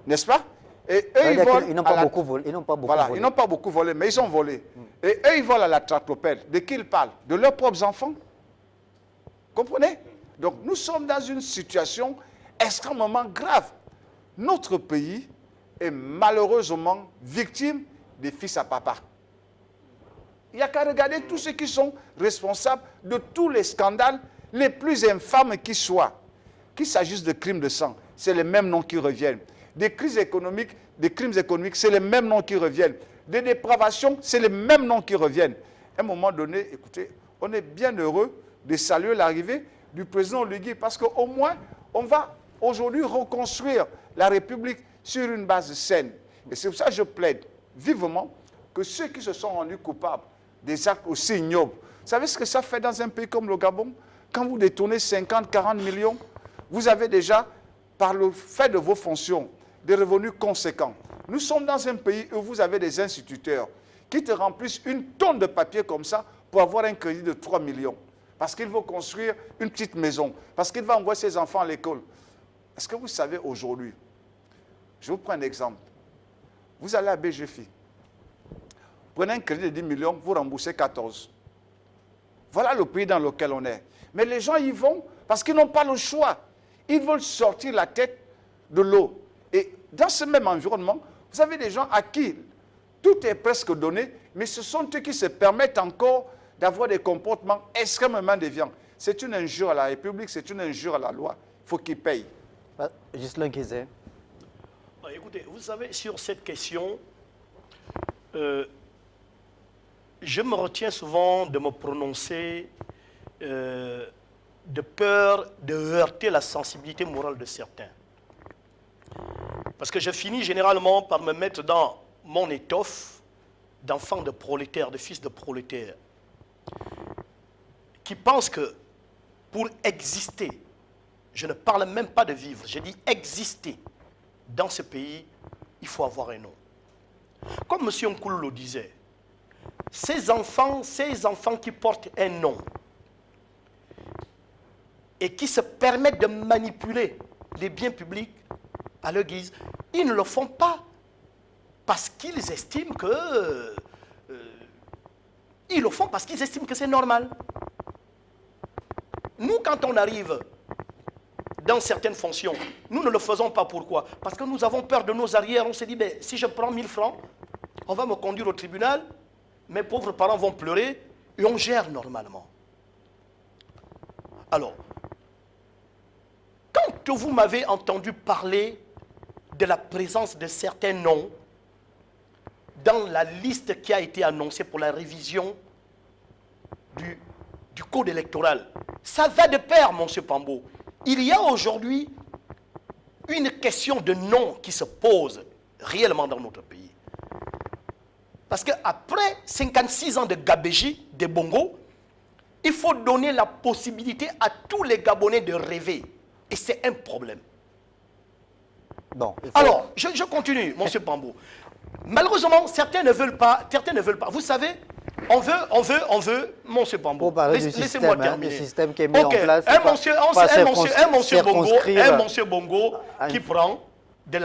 n'est-ce pas? Et eux, ils volent. Ils n'ont pas beaucoup volé. Ils n'ont pas beaucoup volé. Ils n'ont pas beaucoup volé, mais ils ont volé. Et eux, ils volent à la tractopelle. De qui ils parlent? De leurs propres enfants. Comprenez? Donc, nous sommes dans une situation extrêmement grave. Notre pays est malheureusement victime des fils à papa. Il n'y a qu'à regarder tous ceux qui sont responsables de tous les scandales les plus infâmes qui soient. Qu'il s'agisse de crimes de sang, c'est les mêmes noms qui reviennent. Des crimes économiques, c'est les mêmes noms qui reviennent. Des dépravations, c'est les mêmes noms qui reviennent. À un moment donné, écoutez, on est bien heureux de saluer l'arrivée du président Oligui parce qu'au moins, on va aujourd'hui reconstruire la République sur une base saine. Et c'est pour ça que je plaide vivement que ceux qui se sont rendus coupables des actes aussi ignobles, vous savez ce que ça fait dans un pays comme le Gabon? Quand vous détournez 50, 40 millions, vous avez déjà, par le fait de vos fonctions, des revenus conséquents. Nous sommes dans un pays où vous avez des instituteurs qui te remplissent une tonne de papier comme ça pour avoir un crédit de 3 millions. Parce qu'il veut construire une petite maison, parce qu'il va envoyer ses enfants à l'école. Est-ce que vous savez aujourd'hui, je vous prends un exemple, vous allez à BGFI, prenez un crédit de 10 millions, vous remboursez 14. Voilà le pays dans lequel on est. Mais les gens y vont parce qu'ils n'ont pas le choix. Ils veulent sortir la tête de l'eau. Et dans ce même environnement, Vous avez des gens à qui tout est presque donné, mais ce sont eux qui se permettent encore d'avoir des comportements extrêmement déviants. C'est une injure à la République, c'est une injure à la loi. Il faut qu'ils payent. Ghislain Kézé. Écoutez, vous savez, sur cette question, je me retiens souvent de me prononcer de peur de heurter la sensibilité morale de certains. Parce que je finis généralement par me mettre dans mon étoffe d'enfant de prolétaire, de fils de prolétaire, qui pensent que pour exister, je ne parle même pas de vivre, je dis exister dans ce pays, il faut avoir un nom. Comme M. Nkoulou le disait, ces enfants qui portent un nom et qui se permettent de manipuler les biens publics à leur guise, ils ne le font pas parce qu'ils estiment que... ils le font parce qu'ils estiment que c'est normal. Nous, quand on arrive dans certaines fonctions, nous ne le faisons pas. Pourquoi? Parce que nous avons peur de nos arrières. On se dit, ben, si je prends 1000 francs, on va me conduire au tribunal, mes pauvres parents vont pleurer et on gère normalement. Alors, quand vous m'avez entendu parler de la présence de certains noms dans la liste qui a été annoncée pour la révision du code électoral, ça va de pair, monsieur Pambo. Il y a aujourd'hui une question de nom qui se pose réellement dans notre pays. Parce qu'après 56 ans de gabégie, de bongo, il faut donner la possibilité à tous les Gabonais de rêver. Et c'est un problème. Bon, alors, je continue, monsieur Pambo. Malheureusement, certains ne veulent pas. Vous savez, on veut, monsieur Pambo. Laissez-moi terminer. Le système qui est mis en place. Un monsieur Bongo qui prend de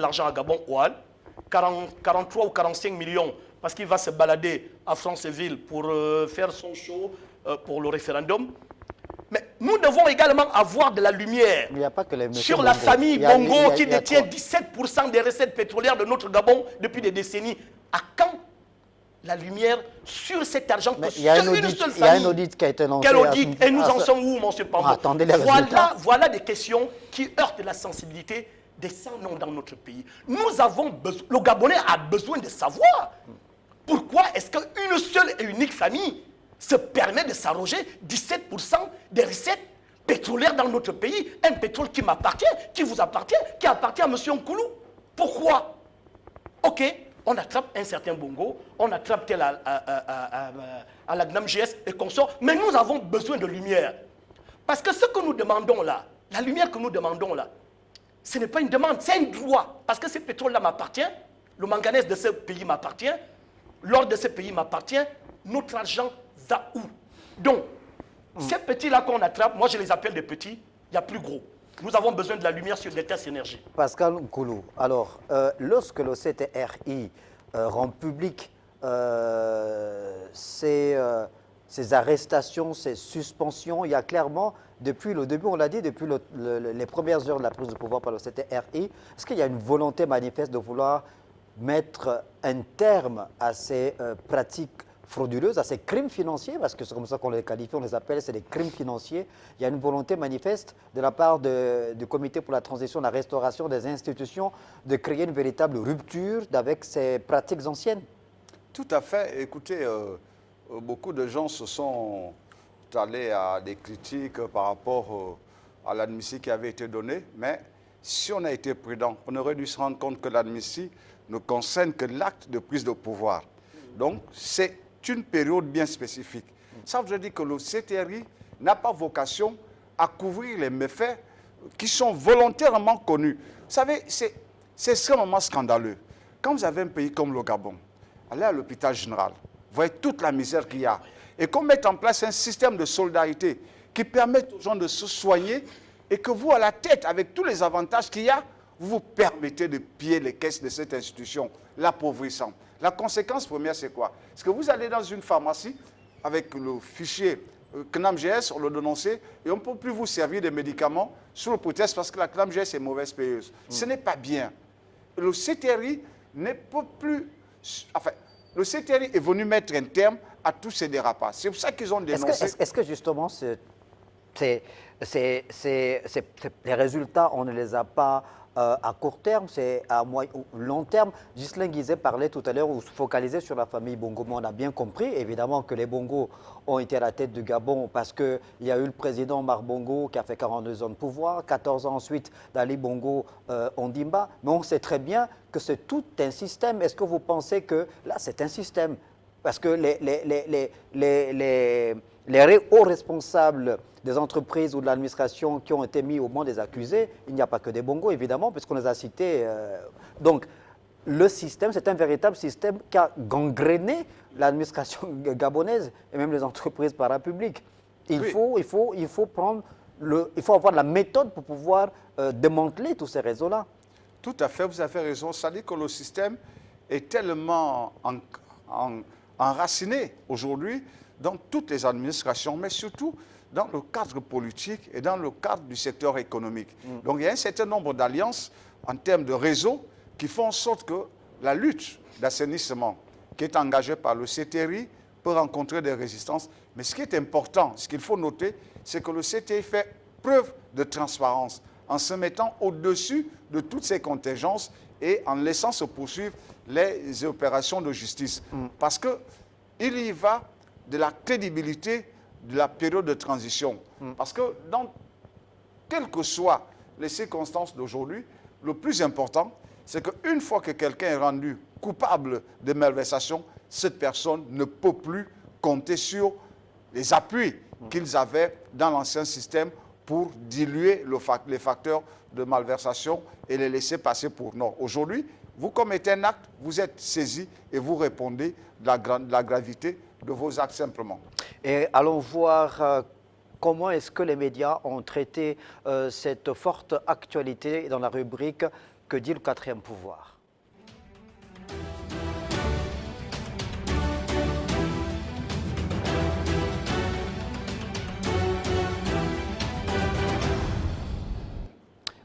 l'argent, à Gabon, Oual, 43 ou 45 millions, parce qu'il va se balader à Franceville pour faire son show pour le référendum. Mais nous devons également avoir de la lumière sur la famille Bongo qui détient 17% des recettes pétrolières de notre Gabon depuis des décennies. À quand la lumière sur cet argent que il y a un audit qui a été lancé. Quel audit? Et nous en sommes où, monsieur Pambo? Attendez les résultats. Voilà des questions qui heurtent la sensibilité des sans-noms dans notre pays. Nous avons besoin, le Gabonais a besoin de savoir pourquoi est-ce qu'une seule et unique famille se permet de s'arroger 17% des recettes pétrolières dans notre pays, un pétrole qui m'appartient, qui vous appartient, qui appartient à M. Nkoulou. Pourquoi? Ok, on attrape un certain Bongo, on attrape tel à la GNAM-GS et consorts, mais nous avons besoin de lumière. Parce que ce que nous demandons là, la lumière que nous demandons là, ce n'est pas une demande, c'est un droit. Parce que ce pétrole-là m'appartient, le manganèse de ce pays m'appartient, l'or de ce pays m'appartient, notre argent va où? Donc, ces petits-là qu'on attrape, moi je les appelle des petits, il y a plus gros. Nous avons besoin de la lumière sur des tests énergie. Pascal Nkoulou, alors, lorsque le CTRI rend public ces arrestations, ces suspensions, il y a clairement, depuis le début, on l'a dit, depuis les premières heures de la prise de pouvoir par le CTRI, est-ce qu'il y a une volonté manifeste de vouloir mettre un terme à ces pratiques frauduleuses, à ces crimes financiers, parce que c'est comme ça qu'on les qualifie, on les appelle, c'est des crimes financiers. Il y a une volonté manifeste de la part du Comité pour la transition, la restauration des institutions, de créer une véritable rupture avec ces pratiques anciennes. Tout à fait. Écoutez, beaucoup de gens se sont allés à des critiques par rapport à l'amnistie qui avait été donnée, mais si on a été prudent, on aurait dû se rendre compte que l'amnistie ne concerne que l'acte de prise de pouvoir. Donc, c'est une période bien spécifique. Ça veut dire que le CTRI n'a pas vocation à couvrir les méfaits qui sont volontairement connus. Vous savez, c'est extrêmement scandaleux. Quand vous avez un pays comme le Gabon, allez à l'hôpital général, vous voyez toute la misère qu'il y a, et qu'on mette en place un système de solidarité qui permette aux gens de se soigner, et que vous, à la tête, avec tous les avantages qu'il y a, vous vous permettez de piller les caisses de cette institution, l'appauvrissant. La conséquence première, c'est quoi? Est-ce que vous allez dans une pharmacie avec le fichier CNAMGS, on le dénonçait, et on ne peut plus vous servir des médicaments sous le prétexte parce que la CNAMGS est mauvaise payeuse. Ce n'est pas bien. Le CTRI ne peut plus... Enfin, le CTRI est venu mettre un terme à tous ces dérapages. C'est pour ça qu'ils ont dénoncé... Est-ce que justement, les résultats, on ne les a pas à court terme, c'est à moyen ou long terme. Ghislain Guizet parlait tout à l'heure ou se focalisait sur la famille Bongo. Mais on a bien compris, évidemment, que les Bongo ont été à la tête du Gabon parce qu'il y a eu le président Omar Bongo qui a fait 42 ans de pouvoir, 14 ans ensuite d'Ali Bongo Ondimba. Mais on sait très bien que c'est tout un système. Est-ce que vous pensez que là, c'est un système? Parce que les hauts responsables des entreprises ou de l'administration qui ont été mis au banc des accusés, il n'y a pas que des Bongo, évidemment, puisqu'on les a cités. Donc, le système, c'est un véritable système qui a gangréné l'administration gabonaise et même les entreprises parapubliques. Il faut avoir la méthode pour pouvoir démanteler tous ces réseaux-là. Tout à fait, vous avez raison. C'est-à-dire que le système est tellement enraciné aujourd'hui dans toutes les administrations, mais surtout dans le cadre politique et dans le cadre du secteur économique. Donc il y a un certain nombre d'alliances en termes de réseau qui font en sorte que la lutte d'assainissement qui est engagée par le CTRI peut rencontrer des résistances. Mais ce qui est important, ce qu'il faut noter, c'est que le CTRI fait preuve de transparence en se mettant au-dessus de toutes ces contingences et en laissant se poursuivre les opérations de justice. Parce qu'il y va de la crédibilité de la période de transition. Parce que quelles que soient les circonstances d'aujourd'hui, le plus important, c'est qu'une fois que quelqu'un est rendu coupable de malversation, cette personne ne peut plus compter sur les appuis qu'ils avaient dans l'ancien système pour diluer les facteurs de malversation et les laisser passer pour non. Aujourd'hui, vous commettez un acte, vous êtes saisi et vous répondez de la gravité de vos actes simplement. Et allons voir comment est-ce que les médias ont traité cette forte actualité dans la rubrique « Que dit le quatrième pouvoir ?»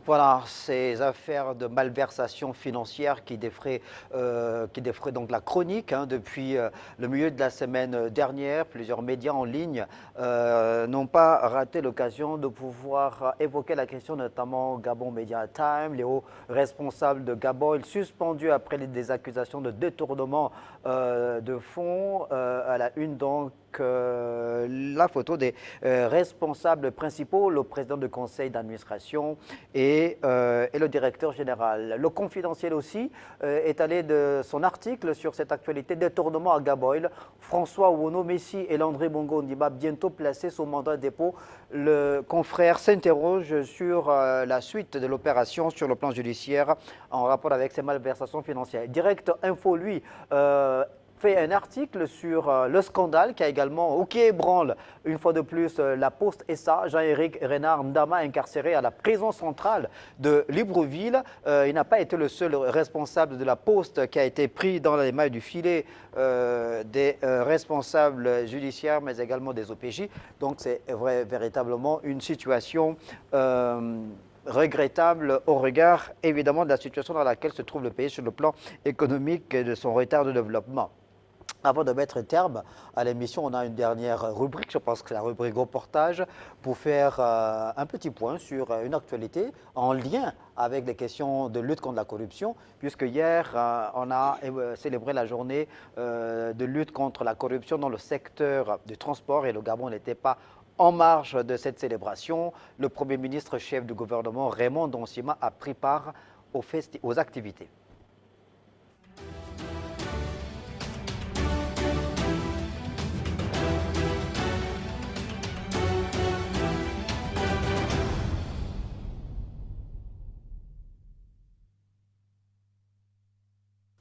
Voilà, ces affaires de malversation financière qui défraient donc la chronique depuis le milieu de la semaine dernière. Plusieurs médias en ligne n'ont pas raté l'occasion de pouvoir évoquer la question, notamment Gabon Media Time, les hauts responsables de Gabon, suspendus après des accusations de détournement de fonds. À la une, donc, la photo des responsables principaux, le président du conseil d'administration et le directeur général. Le Confidentiel aussi est allé de son article sur cette actualité détournement à Gaboil. François Ouono Messi et Landry Bongo Ondimba bientôt placés sous mandat de dépôt. Le confrère s'interroge sur la suite de l'opération sur le plan judiciaire en rapport avec ces malversations financières. Direct Info, lui, fait un article sur le scandale qui a également, ou qui ébranle une fois de plus la Poste SA. Jean-Éric Renard Ndama, incarcéré à la prison centrale de Libreville. Il n'a pas été le seul responsable de la Poste qui a été pris dans les mailles du filet des responsables judiciaires, mais également des OPJ. Donc c'est véritablement une situation regrettable au regard évidemment de la situation dans laquelle se trouve le pays sur le plan économique et de son retard de développement. Avant de mettre terme à l'émission, on a une dernière rubrique, je pense que c'est la rubrique reportage, pour faire un petit point sur une actualité en lien avec les questions de lutte contre la corruption, puisque hier, on a célébré la journée de lutte contre la corruption dans le secteur du transport et le Gabon n'était pas en marge de cette célébration. Le Premier ministre chef du gouvernement, Raymond Donsima, a pris part aux activités.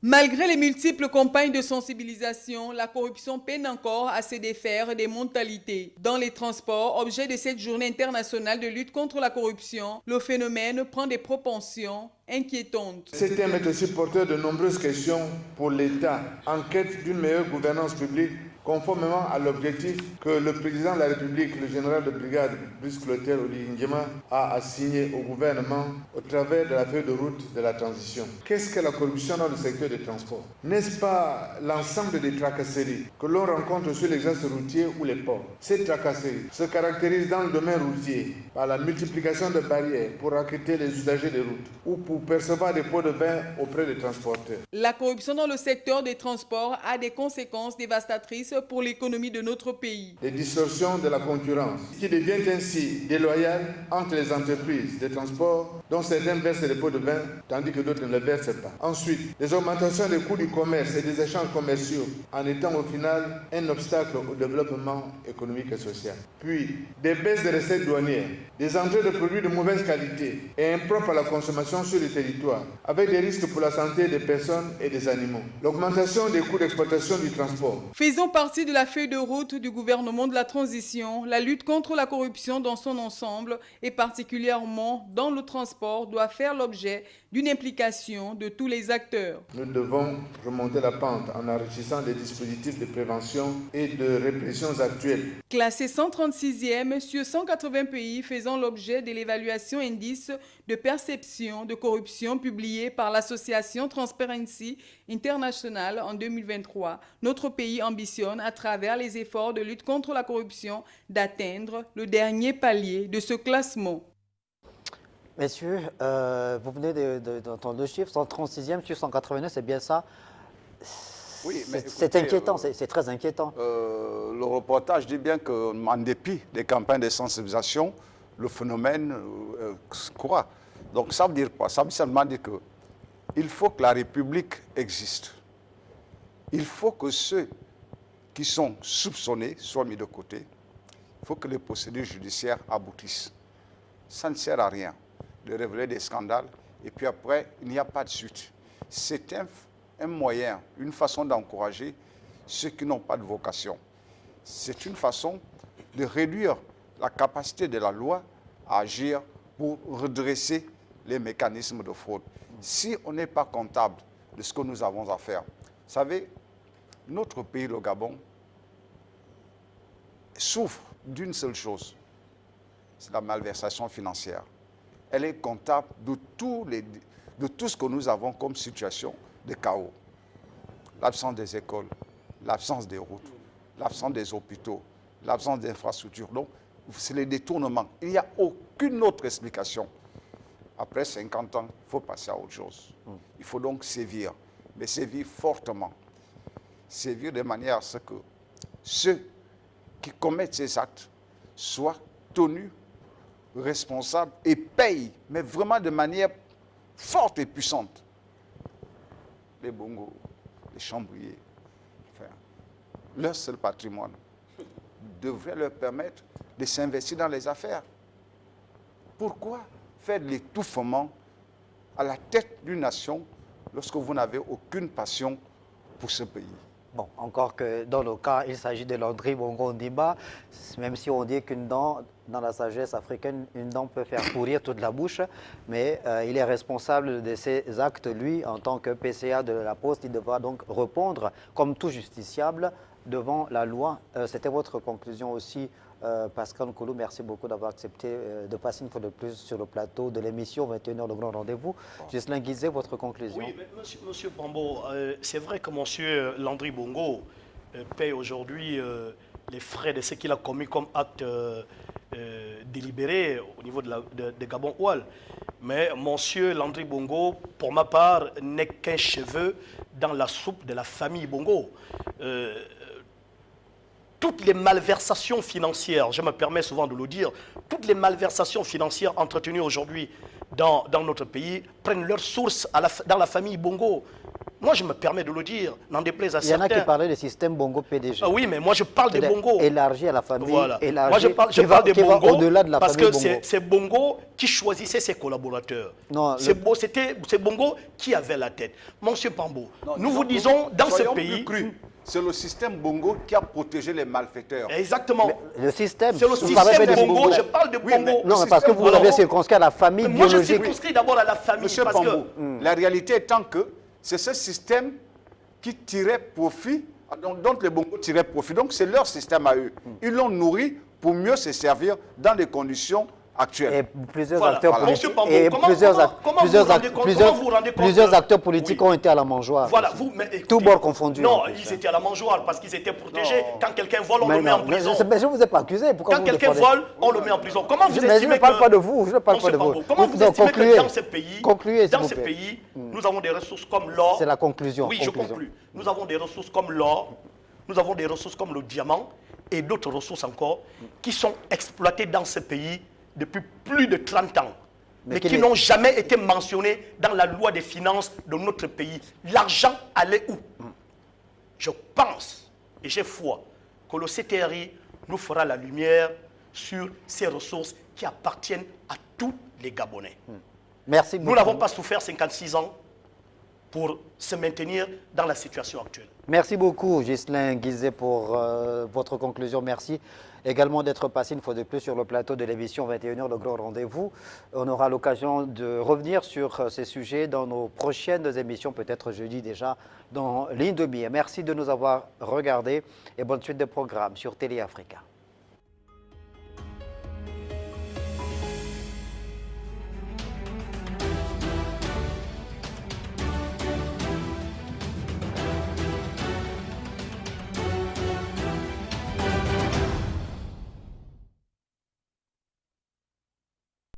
Malgré les multiples campagnes de sensibilisation, la corruption peine encore à se défaire des mentalités. Dans les transports, objet de cette journée internationale de lutte contre la corruption, le phénomène prend des proportions inquiétantes. Ce thème est aussi porteur de nombreuses questions pour l'État. En quête d'une meilleure gouvernance publique, conformément à l'objectif que le président de la République, le général de brigade Brice Clotaire Oligui Nguema, a assigné au gouvernement au travers de la feuille de route de la transition. Qu'est-ce que la corruption dans le secteur des transports? N'est-ce pas l'ensemble des tracasseries que l'on rencontre sur les axes routiers ou les ports? Ces tracasseries se caractérisent dans le domaine routier par la multiplication de barrières pour recruter les usagers des routes ou pour percevoir des pots de vin auprès des transporteurs. La corruption dans le secteur des transports a des conséquences dévastatrices pour l'économie de notre pays. Les distorsions de la concurrence qui deviennent ainsi déloyales entre les entreprises de transport dont certaines versent des pots de vin tandis que d'autres ne les versent pas. Ensuite, les augmentations des coûts du commerce et des échanges commerciaux en étant au final un obstacle au développement économique et social. Puis, des baisses de recettes douanières, des entrées de produits de mauvaise qualité et impropres à la consommation sur le territoire, avec des risques pour la santé des personnes et des animaux. L'augmentation des coûts d'exploitation du transport. Faisant partie de la feuille de route du gouvernement de la transition, la lutte contre la corruption dans son ensemble et particulièrement dans le transport doit faire l'objet d'une implication de tous les acteurs. Nous devons remonter la pente en enrichissant les dispositifs de prévention et de répression actuels. Classé 136e sur 180 pays faisant l'objet de l'évaluation indice de perception de corruption publiée par l'association Transparency International en 2023, notre pays ambitionne, à travers les efforts de lutte contre la corruption, d'atteindre le dernier palier de ce classement. Messieurs, vous venez d'entendre le chiffre, 136e sur 189, c'est bien ça? Oui, mais c'est inquiétant, c'est très inquiétant. Le reportage dit bien qu'en dépit des campagnes de sensibilisation, le phénomène croît. Donc ça veut dire quoi? Ça veut seulement dire qu'il faut que la République existe. Il faut que ceux qui sont soupçonnés soient mis de côté. Il faut que les procédures judiciaires aboutissent. Ça ne sert à rien de révéler des scandales et puis après, il n'y a pas de suite. C'est un moyen, une façon d'encourager ceux qui n'ont pas de vocation. C'est une façon de réduire la capacité de la loi à agir pour redresser les mécanismes de fraude. Si on n'est pas comptable de ce que nous avons à faire, vous savez, notre pays, le Gabon, souffre d'une seule chose, c'est la malversation financière. Elle est comptable de tout ce que nous avons comme situation de chaos. L'absence des écoles, l'absence des routes, l'absence des hôpitaux, l'absence d'infrastructures. Donc, c'est les détournements. Il n'y a aucune autre explication. Après 50 ans, il faut passer à autre chose. Il faut donc sévir, mais sévir fortement. Sévir de manière à ce que ceux qui commettent ces actes soient tenus responsables et payent, mais vraiment de manière forte et puissante. Les bongos, les chambriers, enfin, leur seul patrimoine devrait leur permettre de s'investir dans les affaires. Pourquoi faire de l'étouffement à la tête d'une nation lorsque vous n'avez aucune passion pour ce pays? Bon, encore que dans le cas, il s'agit de Landry Bongo Ondimba, même si on dit qu'une dent, dans la sagesse africaine, une dent peut faire pourrir toute la bouche, mais il est responsable de ses actes, lui, en tant que PCA de la Poste, il devra donc répondre comme tout justiciable devant la loi. C'était votre conclusion aussi, Pascal Nkoulou. Merci beaucoup d'avoir accepté de passer une fois de plus sur le plateau de l'émission 21h, le grand rendez-vous. Ghislain Guizet, votre conclusion. Oui, mais monsieur Pambo, c'est vrai que monsieur Landry Bongo paye aujourd'hui les frais de ce qu'il a commis comme acte délibéré au niveau de Gabon Oual. Mais monsieur Landry Bongo, pour ma part, n'est qu'un cheveu dans la soupe de la famille Bongo. Toutes les malversations financières, je me permets souvent de le dire, toutes les malversations financières entretenues aujourd'hui dans notre pays prennent leur source dans la famille Bongo. Moi, je me permets de le dire, n'en déplaise à certains. Il y en a qui parlaient du système Bongo PDG. Ah oui, mais moi, je parle des Bongo. Élargi à la famille. Voilà. Élargi, moi, je parle des Bongo au-delà de la parce famille que Bongo. c'est Bongo qui choisissait ses collaborateurs. C'est Bongo qui avait la tête. Monsieur Pambo, nous vous disons, dans ce pays... C'est le système Bongo qui a protégé les malfaiteurs. Exactement. Mais le système, c'est le système Bongo, je parle de Bongo. Non, mais parce que vous l'avez circonscrit à la famille biologique. Moi, je circonscris d'abord à la famille. Monsieur Pambo, la réalité étant que c'est ce système qui tirait profit dont les Bongo tiraient profit. Donc c'est leur système à eux. Ils l'ont nourri pour mieux se servir dans les conditions actuelles. Et plusieurs Voilà. acteurs Voilà. politiques, Monsieur Bambo, et comment plusieurs vous vous rendez compte plusieurs que- acteurs politiques Oui. ont été à la mangeoire. Voilà, vous, mais écoutez, Tout bord confondu. Non, en plus, ils étaient à la mangeoire parce qu'ils étaient protégés. Quand quelqu'un vole, on Mais le met non, en prison. mais je ne vous ai pas accusé. Pourquoi Quand vous quelqu'un défendez? vole, on le met en prison. Comment vous Mais je estimez ne parle que- pas de vous. Je ne parle pas Monsieur de vous. Bambo, comment vous donc, estimez concluez. que dans ces pays, Concluez, s'il dans vous ces plaît. pays, nous avons des ressources comme l'or. C'est la conclusion. Oui, je conclue. Nous avons des ressources comme l'or, nous avons des ressources comme le diamant et d'autres ressources encore qui sont exploitées dans ces pays depuis plus de 30 ans, mais qui n'ont jamais été mentionnées dans la loi des finances de notre pays. L'argent allait où? Je pense et j'ai foi que le CTRI nous fera la lumière sur ces ressources qui appartiennent à tous les Gabonais. Merci beaucoup. Nous n'avons pas souffert 56 ans pour se maintenir dans la situation actuelle. Merci beaucoup, Ghislain Guizet, pour votre conclusion. Merci également d'être passé une fois de plus sur le plateau de l'émission 21h, le grand rendez-vous. On aura l'occasion de revenir sur ces sujets dans nos prochaines émissions, peut-être jeudi déjà, dans Ligne de Mire. Merci de nous avoir regardés et bonne suite de programme sur Télé Africa.